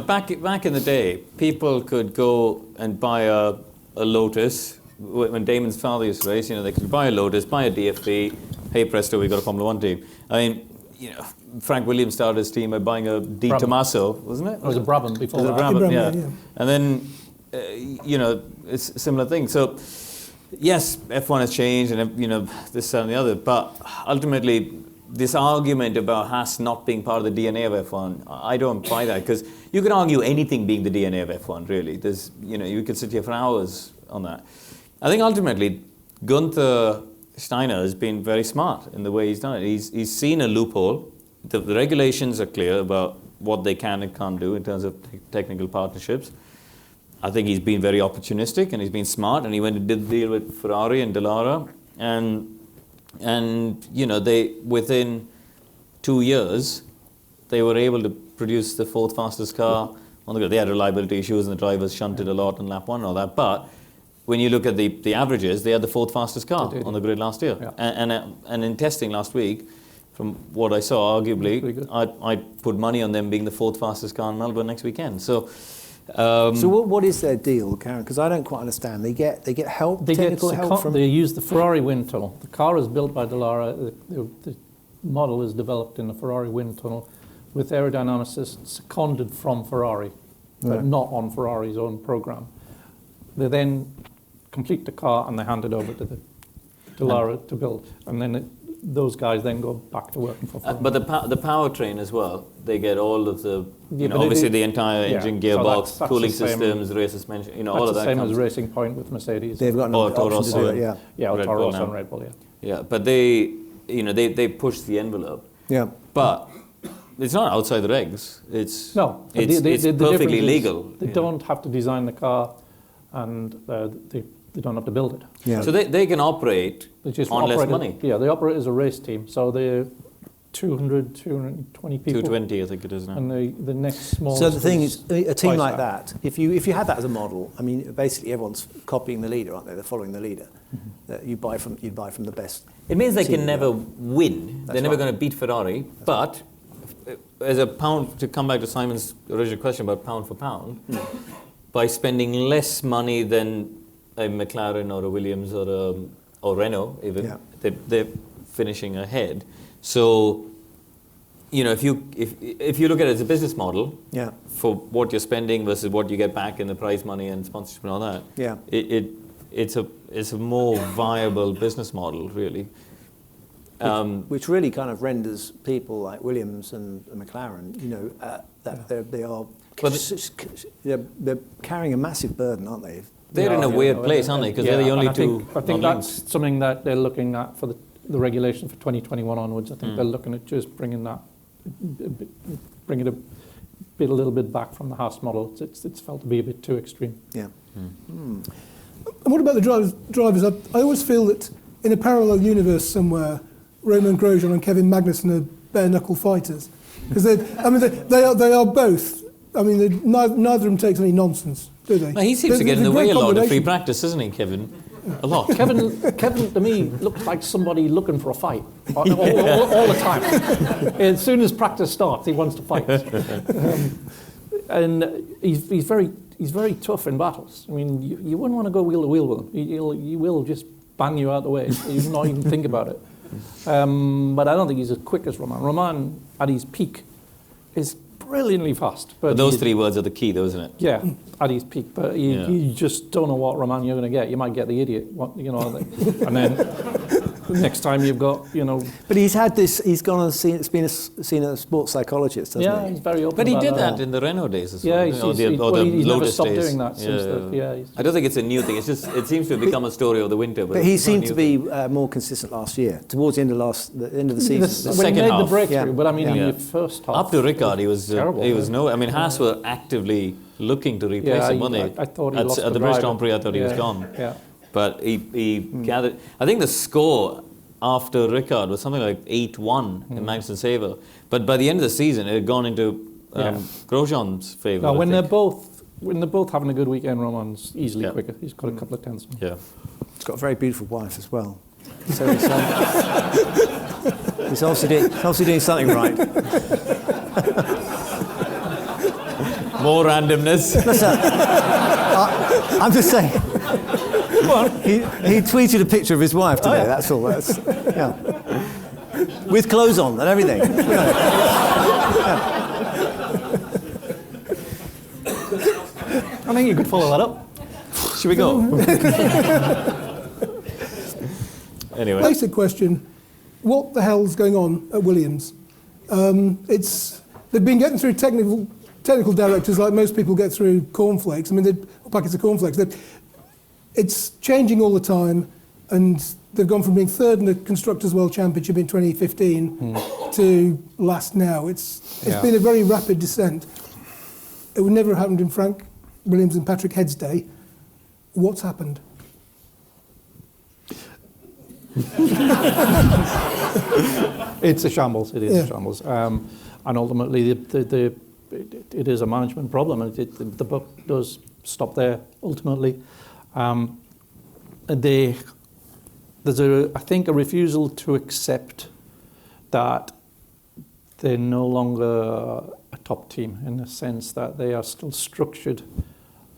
back in the day, people could go and buy a Lotus. When Damon's father used to race, they could buy a Lotus, buy a DFV. Hey presto, we got a Formula One team. I mean, Frank Williams started his team by buying a Di Tommaso, wasn't it? It was a Brabham before that. Brabham, yeah. And then, it's a similar thing. So, yes, F1 has changed, and this and the other. But ultimately, this argument about Haas not being part of the DNA of F1, I don't buy that, because you can argue anything being the DNA of F1. Really, there's you could sit here for hours on that. I think ultimately, Gunther Steiner has been very smart in the way he's done it. He's seen a loophole. The regulations are clear about what they can and can't do in terms of technical partnerships. I think he's been very opportunistic, and he's been smart, and he went and did the deal with Ferrari and Dallara, and they, within 2 years, they were able to produce the fourth fastest car on the grid. They had reliability issues, and the drivers shunted a lot in lap 1 and all that, but when you look at the averages, they had the fourth fastest car on the grid last year. Yeah. And in testing last week, from what I saw, arguably, I put money on them being the fourth fastest car in Melbourne next weekend. So what is their deal, Karun? Because I don't quite understand. They get help, technical help from. They use the Ferrari wind tunnel. The car is built by Dallara. The model is developed in the Ferrari wind tunnel, with aerodynamicists seconded from Ferrari, but not on Ferrari's own program. They then complete the car and they hand it over to the Dallara to build, and then those guys then go back to working for Ferrari. But the powertrain as well, they get all of the obviously the entire engine, gearbox, so that's cooling systems, rear suspension, all of that. That's the same as Racing Point with Mercedes. They've got no option to do it. Or Toro Rosso and Red Bull. Yeah, but they push the envelope. Yeah, but it's not outside the regs. It's the perfectly legal. They don't have to design the car, and they don't have to build it. Yeah. So they can operate on less money. Yeah, they operate as a race team. So they're 220 people. 220, I think it is now. And the next smallest. So the thing is, a team like that, if you had that as a model, I mean, basically everyone's copying the leader, aren't they? They're following the leader. You'd buy from the best. It means they can never win. They're never going to beat Ferrari. But as a pound, to come back to Simon's original question about pound for pound, by spending less money than a McLaren or a Williams or Renault, even they're finishing ahead. So you know, if you look at it as a business model, Yeah. for what you're spending versus what you get back in the prize money and sponsorship and all that, Yeah. it's a more viable business model, really. Which really kind of renders people like Williams and McLaren, you know, that they're carrying a massive burden, aren't they? They're in a weird place, aren't they? Because they're the only two. I think that's something that they're looking at for the regulation for 2021 onwards. I think they're looking at just bringing it a little bit back from the Haas model. It's felt to be a bit too extreme. Yeah. And what about the drivers? I always feel that in a parallel universe somewhere, Romain Grosjean and Kevin Magnussen are bare-knuckle fighters. Because they are both. I mean, neither of them takes any nonsense, do they? No, he seems to get in the way a lot of free practice, doesn't he, Kevin? A lot. Kevin, to me, looked like somebody looking for a fight all the time. As soon as practice starts, he wants to fight. And he's very tough in battles. I mean, you wouldn't want to go wheel to wheel with him. He will just bang you out the way. You not even think about it. But I don't think he's as quick as Romain. Romain, at his peak, is brilliantly fast. But those three words are the key, though, isn't it? Yeah, at his peak. But you just don't know what Romain you're going to get. You might get the idiot, and then next time you've got, But he's had this. He's gone and seen a sports psychologist, hasn't he? Yeah, he's very open. But he about did that in the Renault days as well. Yeah, Lotus he's never stopped days. doing that since. I don't think it's a new thing. It's just it seems to have become a story of the winter. But he seemed to be more consistent last year, towards the end of the season. When he made the breakthrough, Yeah. but I mean, in the first half. Up to Ricciardo, he was terrible. I mean, Haas were actively looking to replace him, weren't they? I thought he lost at the British Grand Prix. I thought he was gone. Yeah. But he gathered. I think the score after Ricciardo was something like 8-1 in Magnussen's favour. But by the end of the season, it had gone into Grosjean's favour. Now, when they're both having a good weekend, Roman's easily quicker. He's got a couple of tenths. Yeah. He's got a very beautiful wife as well. So he's obviously doing something right. More randomness. I'm just saying. He tweeted a picture of his wife today. That's all. With clothes on and everything. I think you could follow that up. Should we go? Anyway. Basic question: what the hell's going on at Williams? They've been getting through technical directors like most people get through cornflakes. I mean, packets of cornflakes. It's changing all the time, and they've gone from being third in the Constructors' World Championship in 2015 to last now. It's been a very rapid descent. It would never have happened in Frank Williams and Patrick Head's day. What's happened? It's a shambles. It is a shambles, and ultimately, it is a management problem, and the buck does stop there. Ultimately, there's I think a refusal to accept that they're no longer a top team, in the sense that they are still structured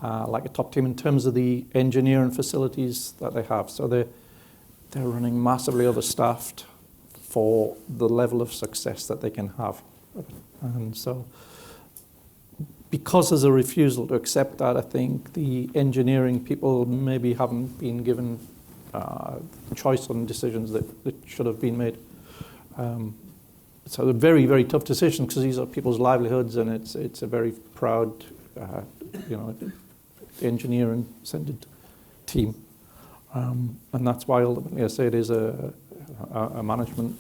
like a top team in terms of the engineering facilities that they have. So they're running massively overstaffed for the level of success that they can have. And so because there's a refusal to accept that, I think the engineering people maybe haven't been given choice on decisions that should have been made. So a very, very tough decision, because these are people's livelihoods, and it's a very proud, engineering-centered team. And that's why ultimately I say it is a management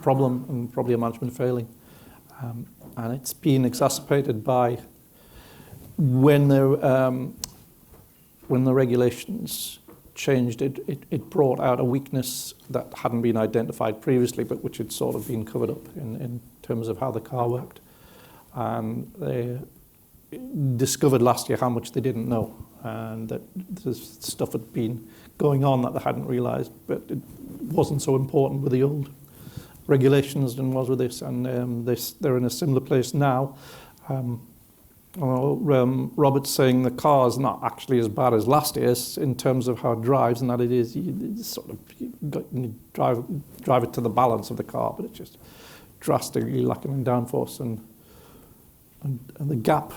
problem, and probably a management failing. And it's been exacerbated by when the regulations changed, it brought out a weakness that hadn't been identified previously, but which had sort of been covered up in terms of how the car worked. And they discovered last year how much they didn't know, and that this stuff had been going on that they hadn't realised, but it wasn't so important with the old regulations than was with this, and they're in a similar place now. Robert's saying the car's not actually as bad as last year's in terms of how it drives, and that it is you drive it to the balance of the car, but drastically lacking in downforce, and the gap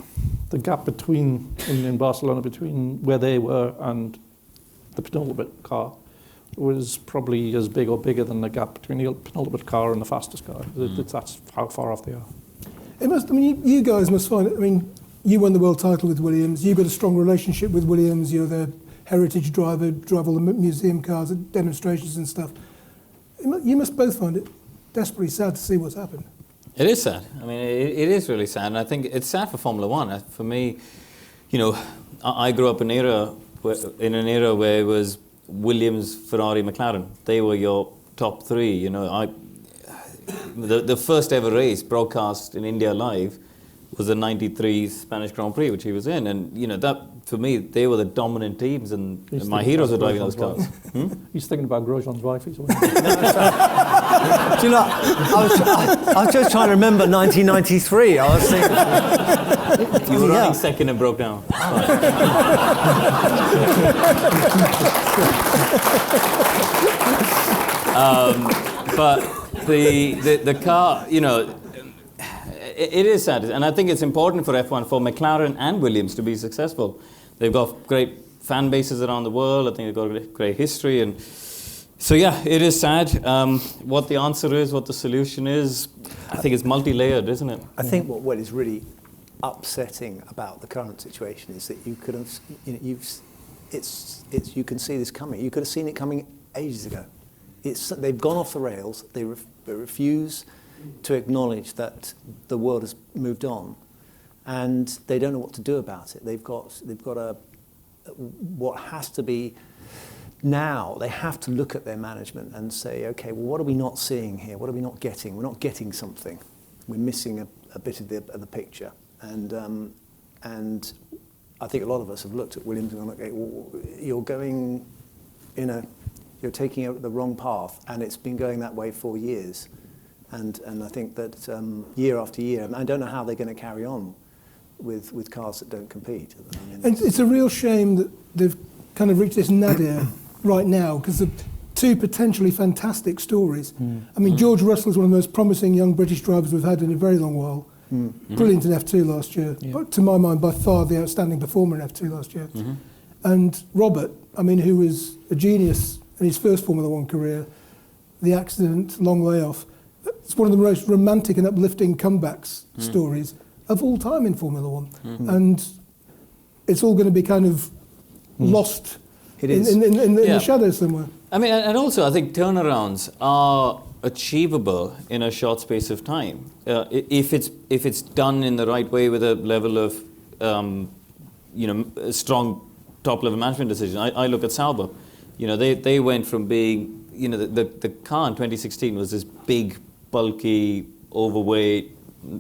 between in Barcelona between where they were and the penultimate car was probably as big or bigger than the gap between the penultimate car and the fastest car. That's how far off they are. It must. I mean, you guys must find it. I mean, you won the world title with Williams. You've got a strong relationship with Williams. You're their heritage driver, drive all the museum cars at demonstrations and stuff. You must both find it desperately sad to see what's happened. It is sad. I mean, it is really sad, and I think it's sad for Formula One. For me, you know, I grew up in an era where it was Williams, Ferrari, McLaren. They were your top three. You know, the first ever race broadcast in India live was the '93 Spanish Grand Prix, which he was in, and you know that for me they were the dominant teams, and my heroes were driving those cars. He's thinking about Grosjean's wife. He's Do you know? I was just trying to remember 1993. I was thinking. You were running second and broke down. But the car, you know, it is sad, and I think it's important for F1, for McLaren and Williams to be successful. They've got great fan bases around the world. I think they've got a great history, and so yeah, it is sad. What the answer is, what the solution is, I think it's multi-layered, isn't it? I think what is really upsetting about the current situation is that you could have, you know, you can see this coming. You could have seen it coming ages ago. They've gone off the rails. They refuse to acknowledge that the world has moved on, and they don't know what to do about it. They've got what has to be now. They have to look at their management and say, okay, well, what are we not seeing here? What are we not getting? We're not getting something. We're missing a bit of the picture, and I think a lot of us have looked at Williams and gone, okay, well, you're going, you know, you're taking the wrong path, and it's been going that way for years. And I think that year after year, I don't know how they're going to carry on with cars that don't compete. And it's a real shame that they've kind of reached this nadir right now, because of two potentially fantastic stories. I mean, George Russell is one of the most promising young British drivers we've had in a very long while. Brilliant in F2 last year. But to my mind, by far the outstanding performer in F2 last year. And Robert, I mean, who was a genius in his first Formula One career, the accident, long layoff. It's one of the most romantic and uplifting comebacks stories of all time in Formula One. And it's all going to be kind of lost in the shadows somewhere. I mean, and also I think turnarounds are achievable in a short space of time if it's done in the right way with a level of you know, a strong top level management decision. I look at Sauber. You know, they went from being, you know, the car in 2016 was this big, bulky, overweight,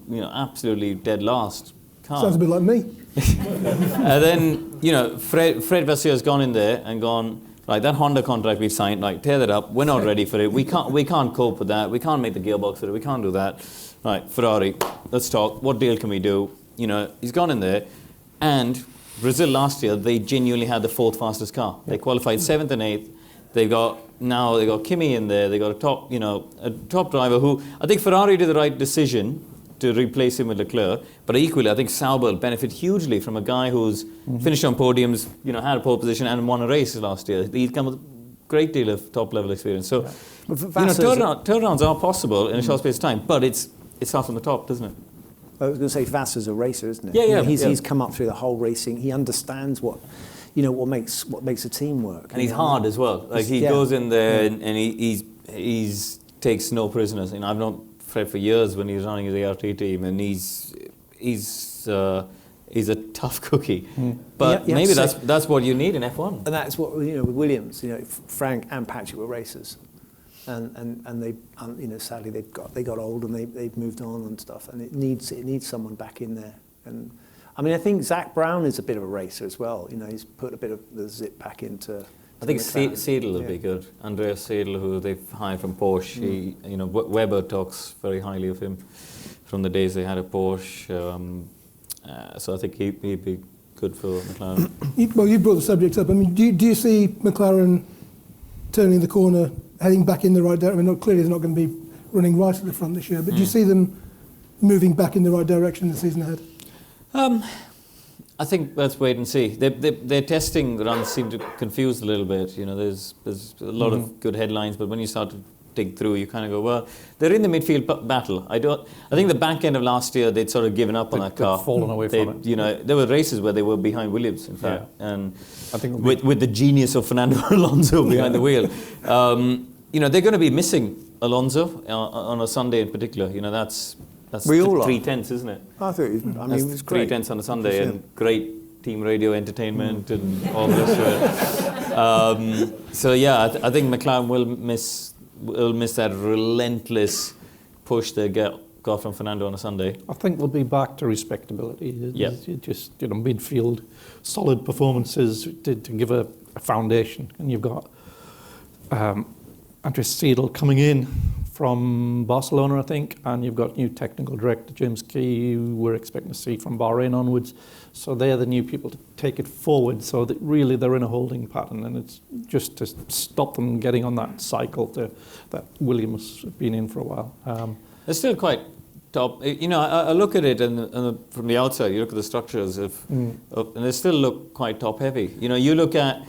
you know, absolutely dead last car. Sounds a bit like me. And then, you know, Fred Vasseur has gone in there and gone, right, that Honda contract we've signed, right, tear that up. We're not ready for it. We can't cope with that. We can't make the gearbox for it. We can't do that. Right, Ferrari, let's talk. What deal can we do? You know, he's gone in there, and Brazil last year, they genuinely had the fourth fastest car. They qualified 7th and 8th. They got Kimi in there. They got a top driver who, I think Ferrari did the right decision to replace him with Leclerc. But equally, I think Sauber will benefit hugely from a guy who's finished on podiums, you know, had a pole position and won a race last year. He's come with a great deal of top level experience. So, you know, turnarounds are possible in a short space of time, but it starts from the top, doesn't it? I was going to say Vassar's a racer, isn't it? Yeah, yeah. He's come up through the whole racing. He understands what makes a team work. And he's hard as well. Like he goes in there and he takes no prisoners. You know, I've known Fred for years when he was running his ART team, and he's a tough cookie. But maybe that's what you need in F1. And that's what, you know, with Williams. You know, Frank and Patrick were racers. And they, you know, sadly they got old and they've moved on and stuff, and it needs someone back in there. And I mean, I think Zach Brown is a bit of a racer as well. You know, he's put a bit of the zip back into. I think Seidel will be good. Andreas Seidel, who they've hired from Porsche. He, you know, Weber talks very highly of him from the days they had a Porsche. So I think he'd be good for McLaren. Well, you brought the subject up. I mean, do you see McLaren turning the corner, heading back in the right direction? I mean, clearly they're not going to be running right at the front this year, but do you see them moving back in the right direction in the season ahead? I think let's wait and see. Their testing runs seem to confuse a little bit. You know, there's a lot of good headlines, but when you start to dig through, you kind of go, well, they're in the midfield battle. I think the back end of last year they'd sort of given up on that car. They'd fallen away from it. You know, there were races where they were behind Williams, in fact, and I think with the genius of Fernando Alonso behind the wheel. You know, they're going to be missing Alonso on a Sunday in particular. You know, that's We all are. 3/10, isn't it? I thought it was great. 3/10 on a Sunday and great team radio entertainment and all the rest of it. So yeah, I think McLaren will miss that relentless push they got from Fernando on a Sunday. I think we'll be back to respectability. Yeah. Just midfield, solid performances to give a foundation, and you've got Andres Seidel coming in from Barcelona, I think, and you've got new technical director James Key, who we're expecting to see from Bahrain onwards. So they're the new people to take it forward. So that really they're in a holding pattern, and it's just to stop them getting on that cycle that Williams have been in for a while. They're still quite top. You know, I look at it and from the outside, you look at the structures and they still look quite top heavy. You know, you look at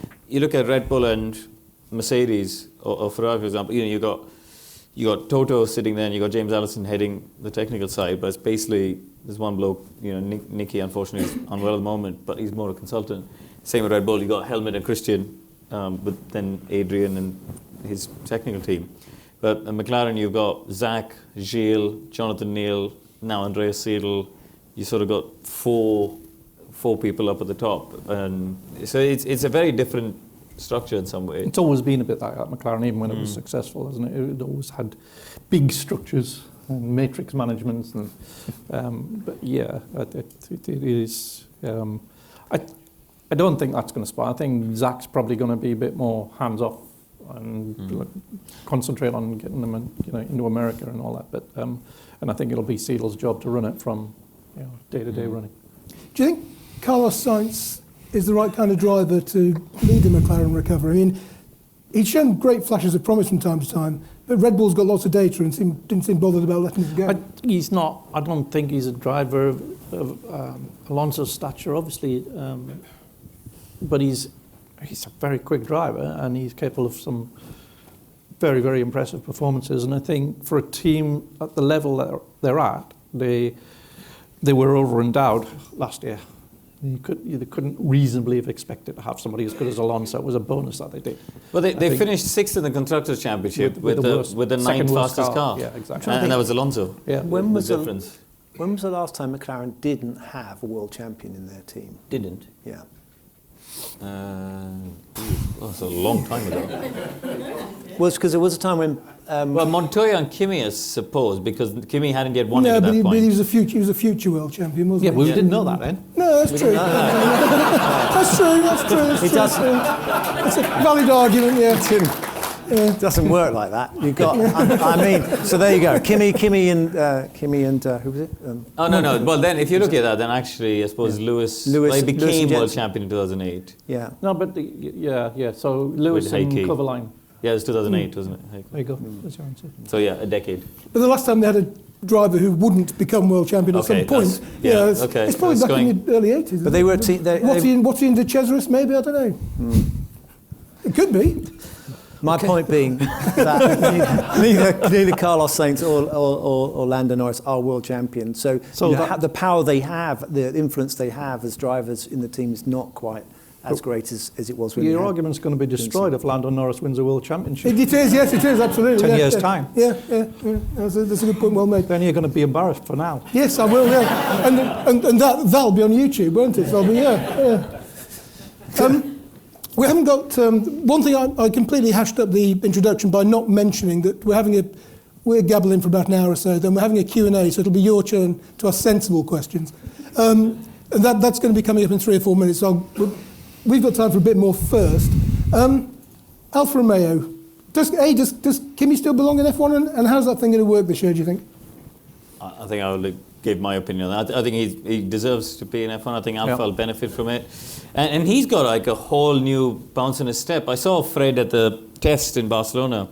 Red Bull and Mercedes or Ferrari, for example. You know, you got Toto sitting there, and you got James Allison heading the technical side, but it's basically there's one bloke. You know, Nicky unfortunately is unwell at the moment, but he's more a consultant. Same with Red Bull. You got Helmut and Christian, but then Adrian and his technical team. But at McLaren, you've got Zach, Gilles, Jonathan Neal, now Andreas Seidel. You sort of got four people up at the top, and so it's a very different structure in some way. It's always been a bit like that, McLaren, even when it was successful, hasn't it? It always had big structures and matrix management, and but yeah, it is. I don't think that's going to spoil. I think Zach's probably going to be a bit more hands off and concentrate on getting them into America and all that. But and I think it'll be Seidel's job to run it from day-to-day running. Do you think Carlos Sainz is the right kind of driver to lead the McLaren recovery? I mean, he's shown great flashes of promise from time to time, but Red Bull's got lots of data and didn't seem bothered about letting him go. He's not. I don't think he's a driver of Alonso's stature, obviously, but he's a very quick driver, and he's capable of some very, very impressive performances. And I think for a team at the level that they're at, they were over-endowed last year. You couldn't reasonably have expected to have somebody as good as Alonso. It was a bonus that they did. Well, they finished sixth in the Constructors' Championship with the ninth fastest car. Yeah, exactly. And that was Alonso. Yeah. When was the difference? When was the last time McLaren didn't have a world champion in their team? Didn't? Yeah. That's a long time ago. Well, it's because there was a time when... well, Montoya and Kimi, I suppose, because Kimi hadn't yet won it at that point. But he was a future world champion, wasn't he? Yeah, we didn't know that then. No, that's true. That's true. It's a valid argument, yeah. It doesn't work like that. You've got, I mean, so there you go. Kimi and who was it? Oh no. Well, then if you look at that, then actually, I suppose Lewis became world champion in 2008. Yeah. No, but yeah. So Lewis and Kovalainen. Yeah, it was 2008, wasn't it? There you go. That's your answer. So yeah, a decade. But the last time they had a driver who wouldn't become world champion at some point, it's probably back in the early 80s. But they were what's he in De Cesaris? Maybe, I don't know. It could be. My point being that neither Carlos Sainz or Lando Norris are world champions. So the power they have, the influence they have as drivers in the team is not quite as great as it was when your argument's going to be destroyed if Lando Norris wins a world championship. It is, yes, it is, absolutely. 10 years' time. Yeah. That's a good point, well made. Then you're going to be embarrassed for now. Yes, I will, yeah. And that'll be on YouTube, won't it? So I'll be, yeah. We haven't got... one thing, I completely hashed up the introduction by not mentioning that we're gabbling for about an hour or so, then we're having a Q&A, so it'll be your turn to ask sensible questions. And that's going to be coming up in 3 or 4 minutes, so we've got time for a bit more first. Alfa Romeo, does Kimi still belong in F1, and how's that thing going to work this year, do you think? I think I will give my opinion on that. I think he deserves to be in F1. I think Alfa will benefit from it. And he's got like a whole new bounce in his step. I saw Fred at the test in Barcelona,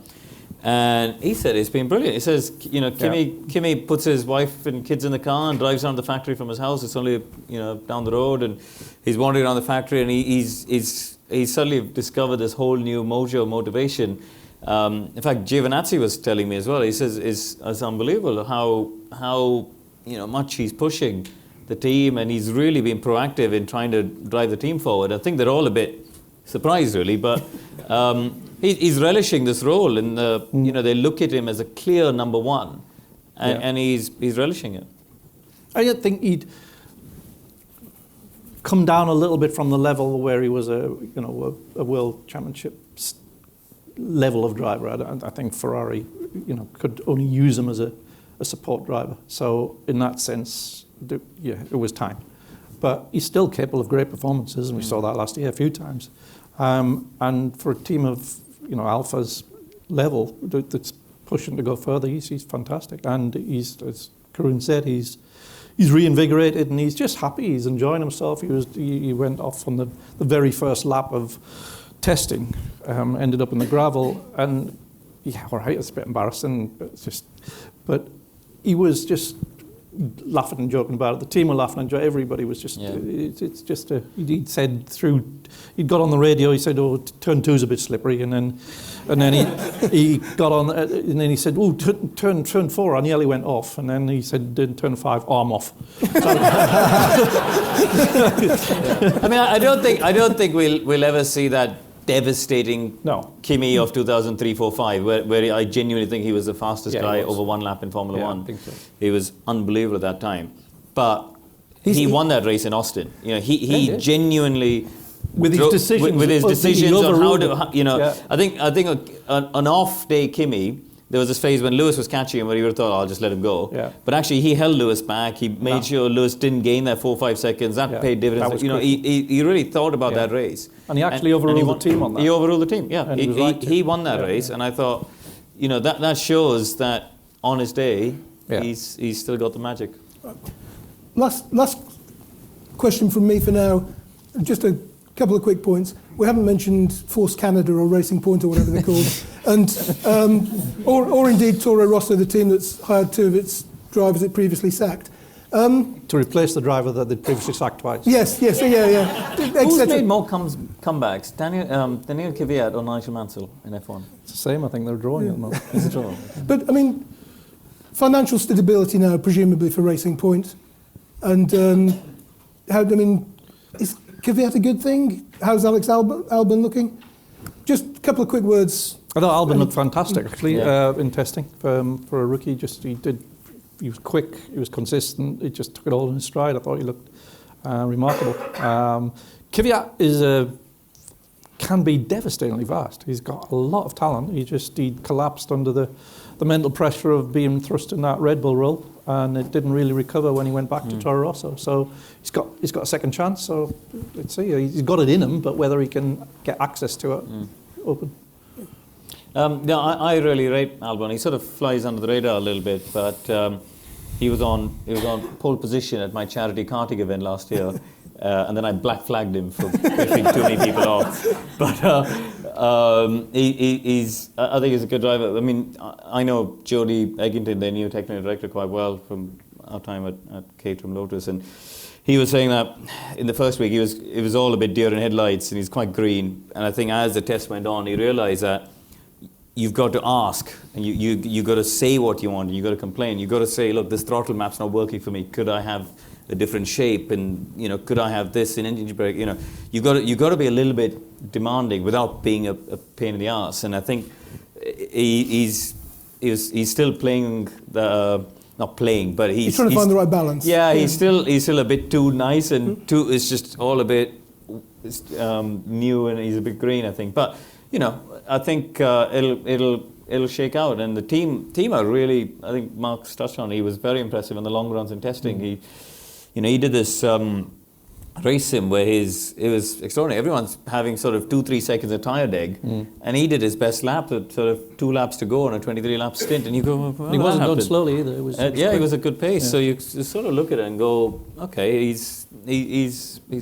And he said it's been brilliant. He says, Kimi puts his wife and kids in the car and drives around the factory from his house. It's only, down the road, and he's wandering around the factory, and he's suddenly discovered this whole new mojo motivation. In fact, Giovinazzi was telling me as well. He says it's unbelievable how much he's pushing the team, and he's really been proactive in trying to drive the team forward. I think they're all a bit surprised, really, but he's relishing this role, and they look at him as a clear number one, and he's relishing it. I think he'd come down a little bit from the level where he was a world championship level of driver. I think Ferrari, could only use him as a support driver. So in that sense, it was time. But he's still capable of great performances, and we saw that last year a few times. And for a team of Alpha's level that's pushing to go further, he's fantastic. And he's, as Karun said, he's reinvigorated, and he's just happy. He's enjoying himself. He went off on the very first lap of testing, ended up in the gravel, and all right, it's a bit embarrassing, but he was just laughing and joking about it. The team were laughing and joking. Everybody was just. Yeah. It's just he'd said he'd got on the radio. He said, "Oh, turn 2's a bit slippery," and then he got on, and then he said, "Oh, turn 4." I nearly went off, and then he said, "Turn 5, I'm off." I mean, I don't think we'll ever see that devastating Kimi of 2003-4-5, where I genuinely think he was the fastest guy over one lap in Formula One. I think so. He was unbelievable at that time, but he won that race in Austin. He genuinely with his decisions on how to. I think an off day Kimi. There was this phase when Lewis was catching him where he would have thought, I'll just let him go. Yeah. But actually, he held Lewis back. He made sure Lewis didn't gain that 4-5 seconds. That paid dividends. He really thought about that race. And he actually overruled the team on that. He overruled the team, yeah. He won that race, and I thought, that shows that on his day, he's still got the magic. Last question from me for now. Just a couple of quick points. We haven't mentioned Force Canada or Racing Point or whatever they're called, and or indeed Toro Rosso, the team that's hired 2 of its drivers it previously sacked. To replace the driver that they'd previously sacked twice. Yes, yeah. Who's made more comebacks, Daniel Kvyat or Nigel Mansell in F1? It's the same. I think they're drawing at the moment. It's a draw. But I mean, financial stability now, presumably for Racing Point, and is Kvyat a good thing? How's Alex Albon looking? Just a couple of quick words. I thought Albon looked fantastic actually in testing for a rookie. He was quick, he was consistent, he just took it all in his stride. I thought he looked remarkable. Kvyat can be devastatingly fast. He's got a lot of talent. He collapsed under the mental pressure of being thrust in that Red Bull role, and it didn't really recover when he went back to Toro Rosso. So he's got a second chance. So let's see. He's got it in him, but whether he can get access to it, open. I really rate Albon. He sort of flies under the radar a little bit, but he was on pole position at my charity karting event last year, and then I black flagged him for pushing too many people off. But I think he's a good driver. I mean, I know Jody Egginton, their new technical director, quite well from our time at Caterham Lotus, and he was saying that in the first week it was all a bit deer in headlights, and he's quite green. And I think as the test went on, he realised that you've got to ask, and you got to say what you want, and you got to complain. You got to say, look, this throttle map's not working for me. Could I have a different shape? And could I have this in engine brake? You got to be a little bit demanding without being a pain in the ass. And I think he's still playing not playing, but he's trying to find the right balance. Yeah, he's still a bit too nice, and it's just all a bit new, and he's a bit green, I think. But I think it'll shake out, and the team are really. I think Mark's touched on. He was very impressive in the long runs in testing. He did this race sim where it was extraordinary. Everyone's having sort of 2-3 seconds of tire deg, and he did his best lap at sort of 2 laps to go on a 23-lap stint, and you go, well, he wasn't going slowly either. It was he was a good pace. Yeah. So you sort of look at it and go, okay, he's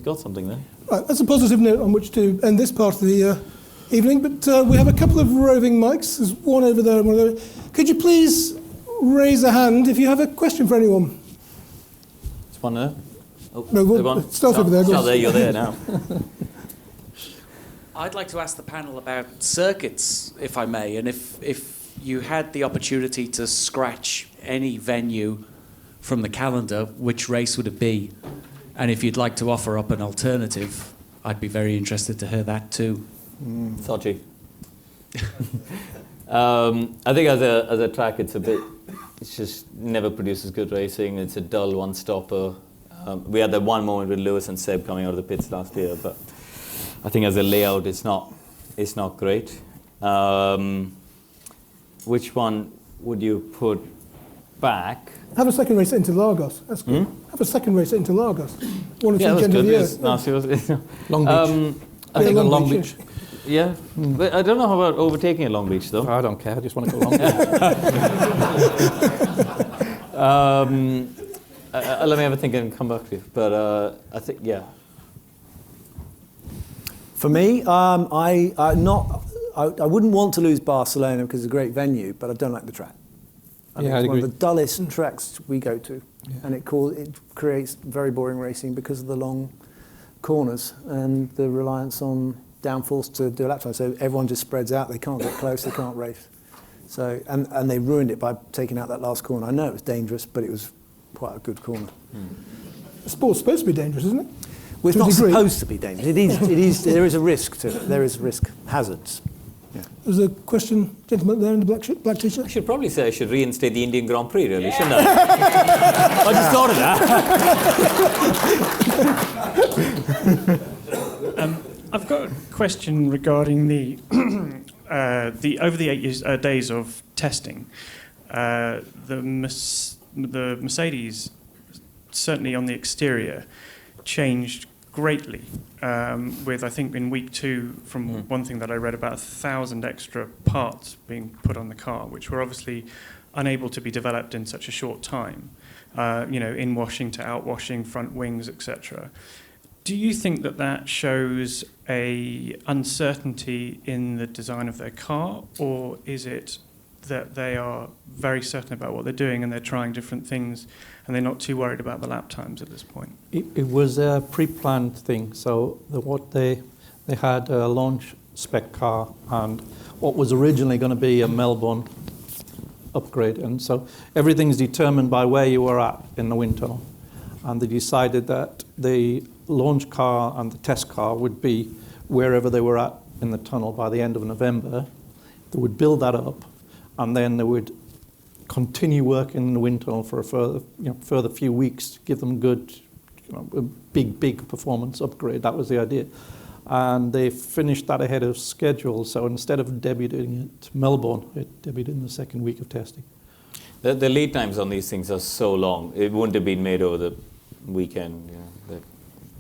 got something there. Right, that's a positive note on which to end this part of the evening, but we have a couple of roving mics. There's one over there and one over there. Could you please raise a hand if you have a question for anyone? There's one there. Oh, No, we'll start over there. Go on. There, you're there now. I'd like to ask the panel about circuits, if I may, and if you had the opportunity to scratch any venue from the calendar, which race would it be? And if you'd like to offer up an alternative, I'd be very interested to hear that too. Sochi. I think as a track, it's just never produces good racing. It's a dull one-stopper. We had that one moment with Lewis and Seb coming out of the pits last year, but I think as a layout, it's not great. Which one would you put back? Have a second race at Interlagos. That's good. Have a second race at Interlagos. One or two that's end of good. the year. Long Beach. I think Long Beach. Yeah, but I don't know about overtaking at Long Beach though. I don't care. I just want to go Long Beach. Let me have a think and come back to you. But I think, yeah. For me, I wouldn't want to lose Barcelona because it's a great venue, but I don't like the track. I think I'd it's one agree. of the dullest tracks we go to, and it creates very boring racing because of the long corners and the reliance on downforce to do a lap time. So everyone just spreads out. They can't get close. They can't race. So and they ruined it by taking out that last corner. I know it was dangerous, but it was quite a good corner. The sport's supposed to be dangerous, isn't it? Well, it's To a not degree. supposed to be dangerous. It is. There is a risk to it. There is risk, hazards. There's a question, gentleman there in the black I t-shirt. should probably say I should reinstate the Indian Grand Prix, really, shouldn't I? I just thought of that. I've got a question regarding the over the 8 days of testing. The Mercedes, certainly on the exterior, changed greatly. With, I think, in week 2, from one thing that I read, about 1,000 extra parts being put on the car, which were obviously unable to be developed in such a short time. In washing to out washing, front wings, etc. Do you think that shows a uncertainty in the design of their car, or is it that they are very certain about what they're doing and they're trying different things and they're not too worried about the lap times at this point? It was a pre-planned thing. So they had a launch spec car and what was originally going to be a Melbourne upgrade, and so everything's determined by where you were at in the wind tunnel. And they decided that the launch car and the test car would be wherever they were at in the tunnel by the end of November. They would build that up, and then they would continue working in the wind tunnel for a further few weeks to give them good, a big performance upgrade. That was the idea. And they finished that ahead of schedule, so instead of debuting at Melbourne, it debuted in the second week of testing. The lead times on these things are so long. It wouldn't have been made over the weekend.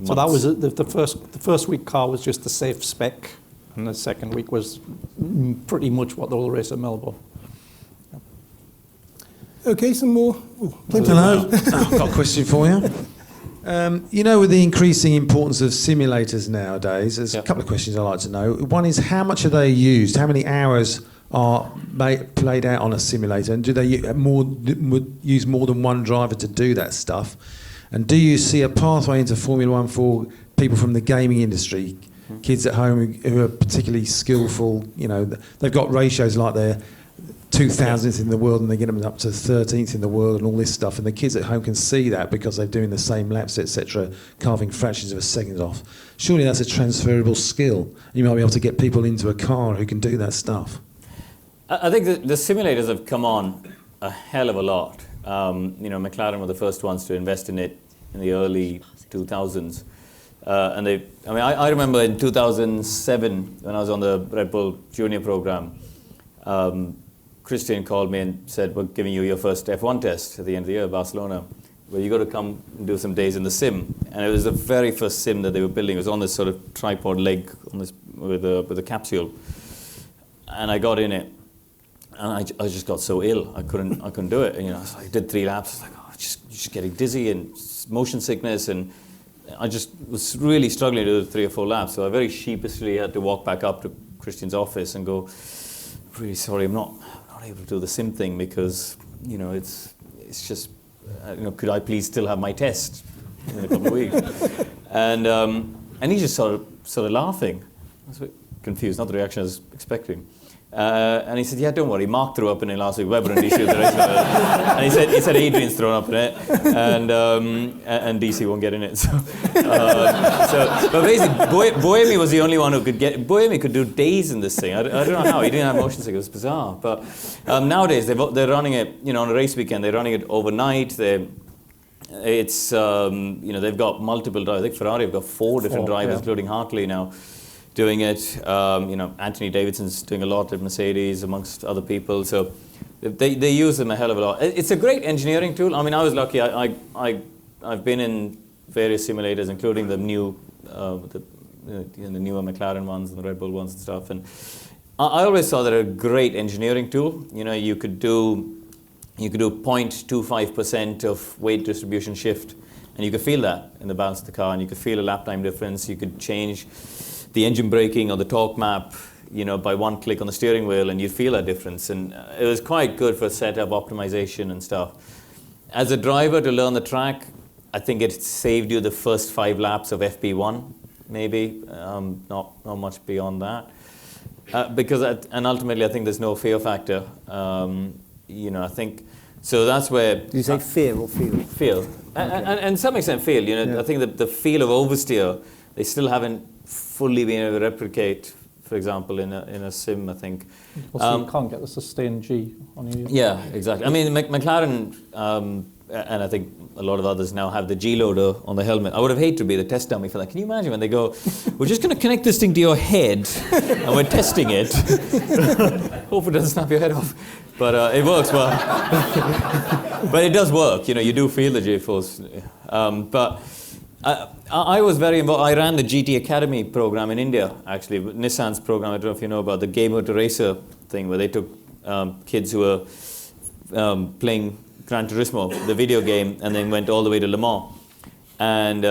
So that was the first week car was just the safe spec, and the second week was pretty much what they'll race at Melbourne. Okay, some more. Hello, I've got a question for you. With the increasing importance of simulators nowadays, there's a couple of questions I'd like to know. One is, how much are they used? How many hours are played out on a simulator? And do they use more than one driver to do that stuff? And do you see a pathway into Formula One for people from the gaming industry, kids at home who are particularly skillful? They've got ratios like they're 2000th in the world and they get them up to 13th in the world and all this stuff, and the kids at home can see that because they're doing the same laps, etc., carving fractions of a second off. Surely that's a transferable skill. You might be able to get people into a car who can do that stuff. I think the simulators have come on a hell of a lot. McLaren were the first ones to invest in it in the early 2000s. I remember in 2007 when I was on the Red Bull Junior program, Christian called me and said, we're giving you your first F1 test at the end of the year, Barcelona, where you got to come and do some days in the sim. And it was the very first sim that they were building. It was on this sort of tripod leg on this, with a capsule. And I got in it, and I just got so ill. I couldn't do it. And, so I did 3 laps. I was like, just getting dizzy and motion sickness, and I just was really struggling to do 3 or 4 laps. So I very sheepishly had to walk back up to Christian's office and go, really sorry, I'm not able to do the sim thing because, you know, it's just, you know, could I please still have my test in a couple of weeks? And he's just sort of laughing. I was a bit confused, not the reaction I was expecting. And he said, yeah, don't worry, Mark threw up in it last week, Webber and DC the rest of it. And he said Adrian's thrown up in it, and DC won't get in it. But basically, Buemi was the only one who could get, Buemi could do days in this thing. I don't know how, he didn't have motion sickness, it was bizarre. But nowadays, they're running it, you know, on a race weekend, they're running it overnight. It's, you know, they've got multiple drivers. I think Ferrari have got 4 different drivers, including Hartley now, doing it. You know, Anthony Davidson's doing a lot at Mercedes, amongst other people. So they use them a hell of a lot. It's a great engineering tool. I mean, I was lucky. I've been in various simulators, including the new, the newer McLaren ones and the Red Bull ones and stuff. And I always saw that a great engineering tool. You know, you could do 0.25% of weight distribution shift, and you could feel that in the balance of the car, and you could feel a lap time difference. You could change the engine braking or the torque map, you know, by one click on the steering wheel, and you'd feel that difference. And it was quite good for setup optimization and stuff. As a driver to learn the track, I think it saved you the first 5 laps of FP1, maybe, not much beyond that. And ultimately, I think there's no fear factor. You know, I think, so that's where... Did you say fear or feel? Feel. Okay. And to some extent feel, you know, I think that the feel of oversteer, they still haven't fully been able to replicate, for example, in a sim, I think. Also, you can't get the sustained G on you. Yeah, exactly. I mean, McLaren, and I think a lot of others now have the G loader on the helmet. I would have hated to be the test dummy for that. Can you imagine when they go, we're just going to connect this thing to your head, and we're testing it. Hope it doesn't snap your head off. But it works well. But it does work, you know, you do feel the G-force. But I was very involved. I ran the GT Academy program in India, actually. Nissan's program, I don't know if you know about the Gamer to Racer thing, where they took kids who were playing Gran Turismo, the video game, and then went all the way to Le Mans. And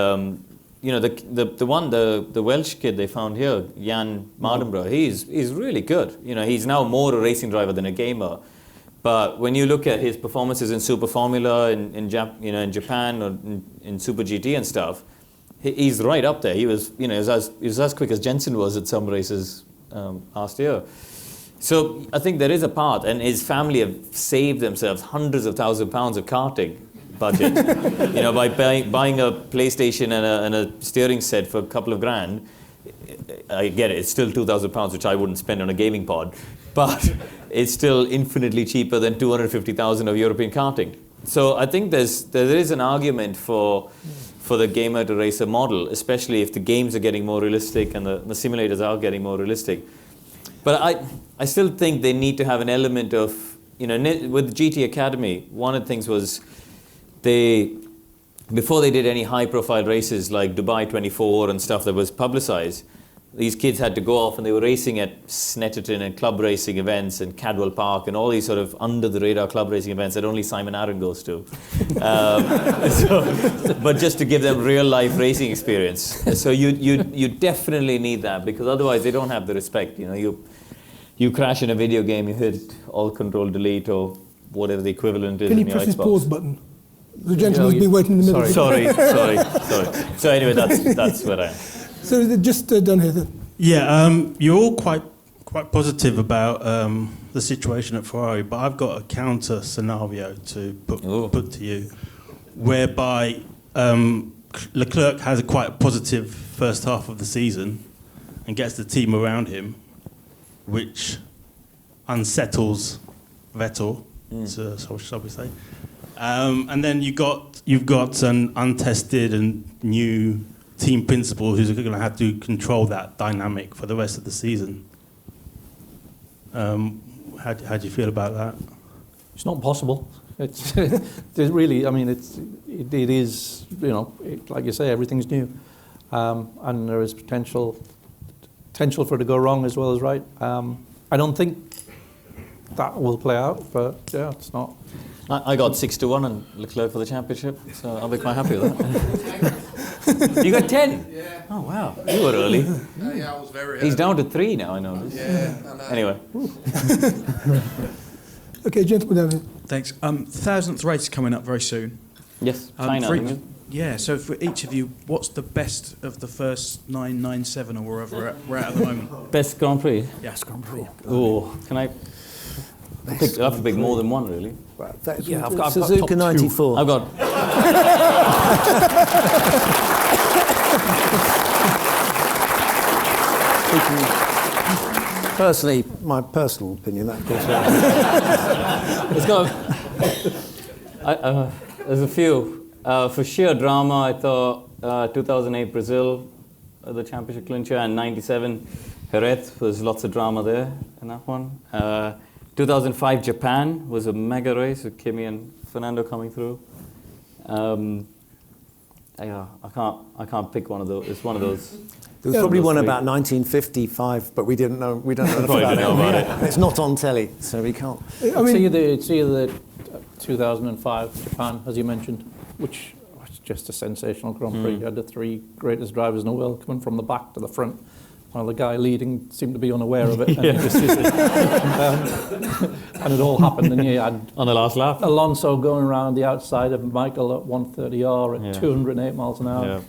you know, the Welsh kid they found here, Jan Mardenborough, he's really good. You know, he's now more a racing driver than a gamer. But when you look at his performances in Super Formula, in Japan, or in Super GT and stuff, he's right up there. He was, you know, he was as quick as Jensen was at some races last year. So I think there is a part, and his family have saved themselves hundreds of thousands of pounds of karting budget, you know, by buying a PlayStation and a steering set for a couple of grand. I get it, it's still £2,000, which I wouldn't spend on a gaming pod, but it's still infinitely cheaper than 250,000 of European karting. So I think there is an argument for the gamer to racer model, especially if the games are getting more realistic and the simulators are getting more realistic. But I still think they need to have an element of, you know, with GT Academy, one of the things was before they did any high-profile races like Dubai 24 and stuff that was publicized, these kids had to go off and they were racing at Snetterton and club racing events and Cadwell Park and all these sort of under-the-radar club racing events that only Simon Arron goes to. But just to give them real-life racing experience. So you definitely need that, because otherwise they don't have the respect. You know, you crash in a video game, you hit Alt-Control-Delete or whatever the equivalent is in your Xbox. Can you press his pause button? The gentleman's been waiting in the middle. Sorry. So anyway, that's where I am. So just done here then. Yeah, you're all quite positive about the situation at Ferrari, but I've got a counter scenario to put to you, whereby Leclerc has a quite positive first half of the season and gets the team around him, which unsettles Vettel, so shall we say. And then you've got an untested and new team principal who's going to have to control that dynamic for the rest of the season. How do you feel about that? It's not possible. It's really, I mean, it is, you know, like you say, everything's new, and there is potential for it to go wrong as well as right. I don't think that will play out, but yeah, it's not. I got 6-1 on Leclerc for the championship, so I'll be quite happy with that. You got 10? Yeah. Oh, wow. You were early. Yeah, I was very He's early. down to 3 now, I know. Yeah, I know. Anyway. Okay, gentleman down here. Thanks. 1,000th race coming up very soon. Yes, China, for I each- think. Yeah, so for each of you, what's the best of the first 9, 9, 7 or wherever we're at the moment? Best Grand Prix? Yes, Grand Prix. Oh, can I pick? I have to pick more than one, really. Yeah, I've got top Suzuka two. 94. I've got. Personally, my personal opinion, that of course. It's got. There's a few. For sheer drama, I thought 2008 Brazil, the championship clincher, and 97 Jerez, was lots of drama there in that one. 2005 Japan was a mega race with Kimi and Fernando coming through. Yeah, I can't pick one of those. It's one of those. There was probably one three. about 1955, but we don't know Probably about didn't know about it. It's not on telly, so we can't. I mean, It's either 2005 Japan, as you mentioned, which was just a sensational Grand Prix. You had the 3 greatest drivers in the world coming from the back to the front, while the guy leading seemed to be unaware of it. And, he just used it. And it all happened, and you had On the last lap. Alonso going around the outside of Michael at 130R at 208 miles an hour, Yeah.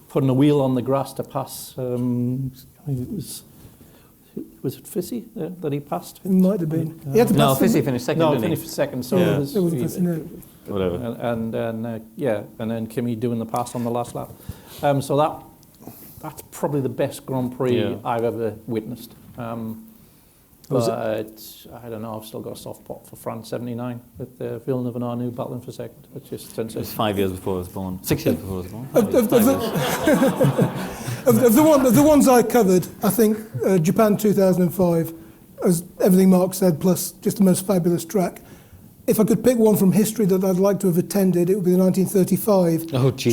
putting a wheel on the grass to pass. Was it Fissy that he passed? it might have been. He had to No, pass Fissy finished second, No, he didn't he? finished second. So Yeah. it was, It wasn't Fissy, no. Whatever. and then Kimi doing the pass on the last lap. So that's probably the best Grand Prix Yeah. I've ever witnessed. But I don't know, I've still got a soft spot for France 79 with Villeneuve and Arnoux battling for second. It's just It was sensational. 5 years before I was born. 6 years before I was born. Of the ones I covered, I think Japan 2005, as everything Mark said, plus just the most fabulous track. If I could pick one from history that I'd like to have attended, it would be the 1935 Oh, jeez.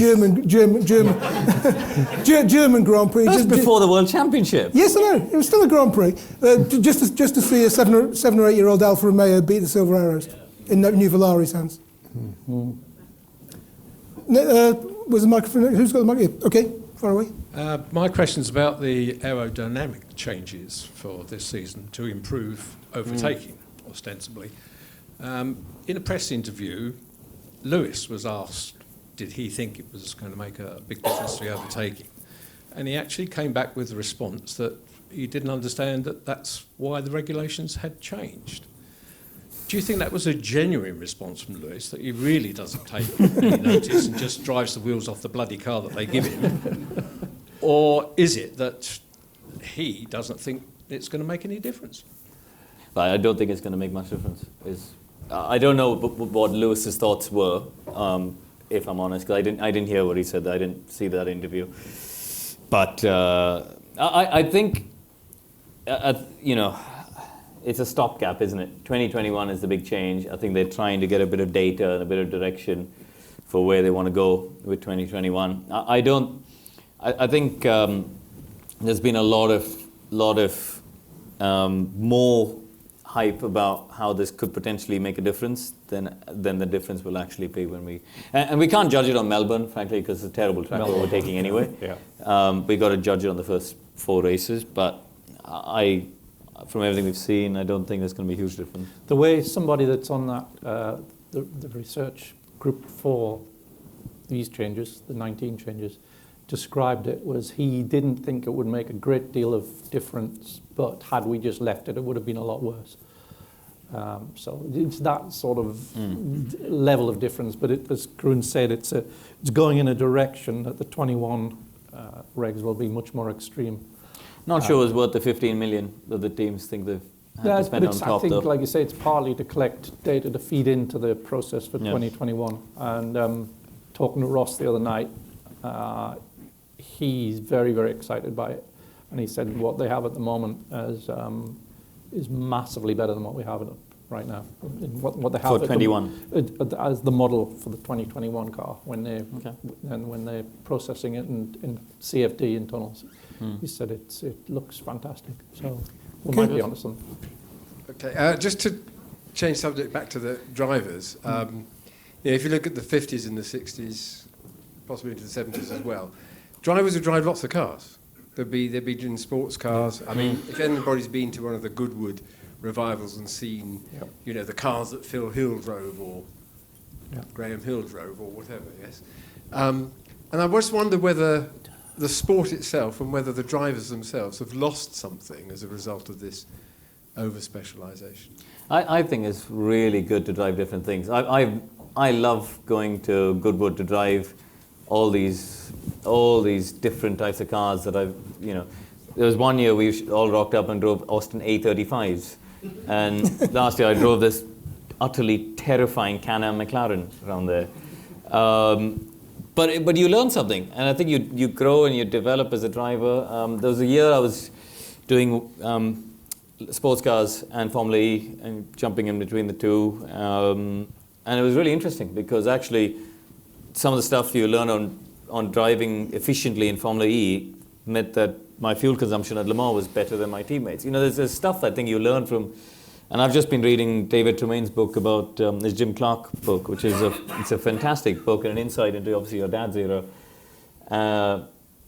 German Grand Prix. That's before the World Championship. Yes, I know. It was still a Grand Prix. Just to see a 7 or 8 year old Alfa Romeo beat the Silver Arrows in New Valari's hands. Was the microphone? Who's got the microphone? Okay, far away. My question's about the aerodynamic changes for this season to improve overtaking, ostensibly. In a press interview, Lewis was asked, did he think it was going to make a big difference to the overtaking? And he actually came back with the response that he didn't understand that that's why the regulations had changed. Do you think that was a genuine response from Lewis, that he really doesn't take any notice and just drives the wheels off the bloody car that they give him? Or is it that he doesn't think it's going to make any difference? But I don't think it's going to make much difference. I don't know what Lewis's thoughts were, if I'm honest, because I didn't hear what he said. I didn't see that interview. But I think, it's a stopgap, isn't it? 2021 is the big change. I think they're trying to get a bit of data and a bit of direction for where they want to go with 2021. I think there's been a lot of more hype about how this could potentially make a difference than the difference will actually be when we... And we can't judge it on Melbourne, frankly, because it's a terrible track for overtaking anyway. We got to judge it on the first 4 races, but from everything we've seen, I don't think there's going to be a huge difference. The way somebody that's on that, the research group for these changes, the 19 changes, described it was he didn't think it would make a great deal of difference, but had we just left it, it would have been a lot worse. So it's that sort of level of difference, but as Karun said, it's going in a direction that the 21 regs will be much more extreme. Not sure it's worth the 15 million that the teams think they've had to spend on top, I think, though. like you say, it's partly to collect data to feed into the process for 2021. And talking to Ross the other night, he's very, very excited by it. And he said what they have at the moment is massively better than what we have right now. What they have for 21 as the model for the 2021 car when they're processing it in CFD in tunnels. He said it looks fantastic. So we might be onto something. Okay, just to change subject back to the drivers. If you look at the 50s and the 60s, possibly into the 70s as well, drivers would drive lots of cars. They'd be in sports cars. I mean, if anybody's been to one of the Goodwood revivals and seen, the cars that Phil Hill drove or Graham Hill drove or whatever, yes. And I just wonder whether the sport itself and whether the drivers themselves have lost something as a result of this over-specialisation. I think it's really good to drive different things. I love going to Goodwood to drive all these different types of cars that I've, there was one year we all rocked up and drove Austin A35s. And last year I drove this utterly terrifying Can-Am McLaren around there. But you learn something, and I think you grow and you develop as a driver. There was a year I was doing sports cars and Formula E and jumping in between the two. And it was really interesting because actually some of the stuff you learn on driving efficiently in Formula E meant that my fuel consumption at Le Mans was better than my teammates. There's stuff that I think you learn from, and I've just been reading David Tremaine's book about his Jim Clark book, which is it's a fantastic book and an insight into obviously your dad's era.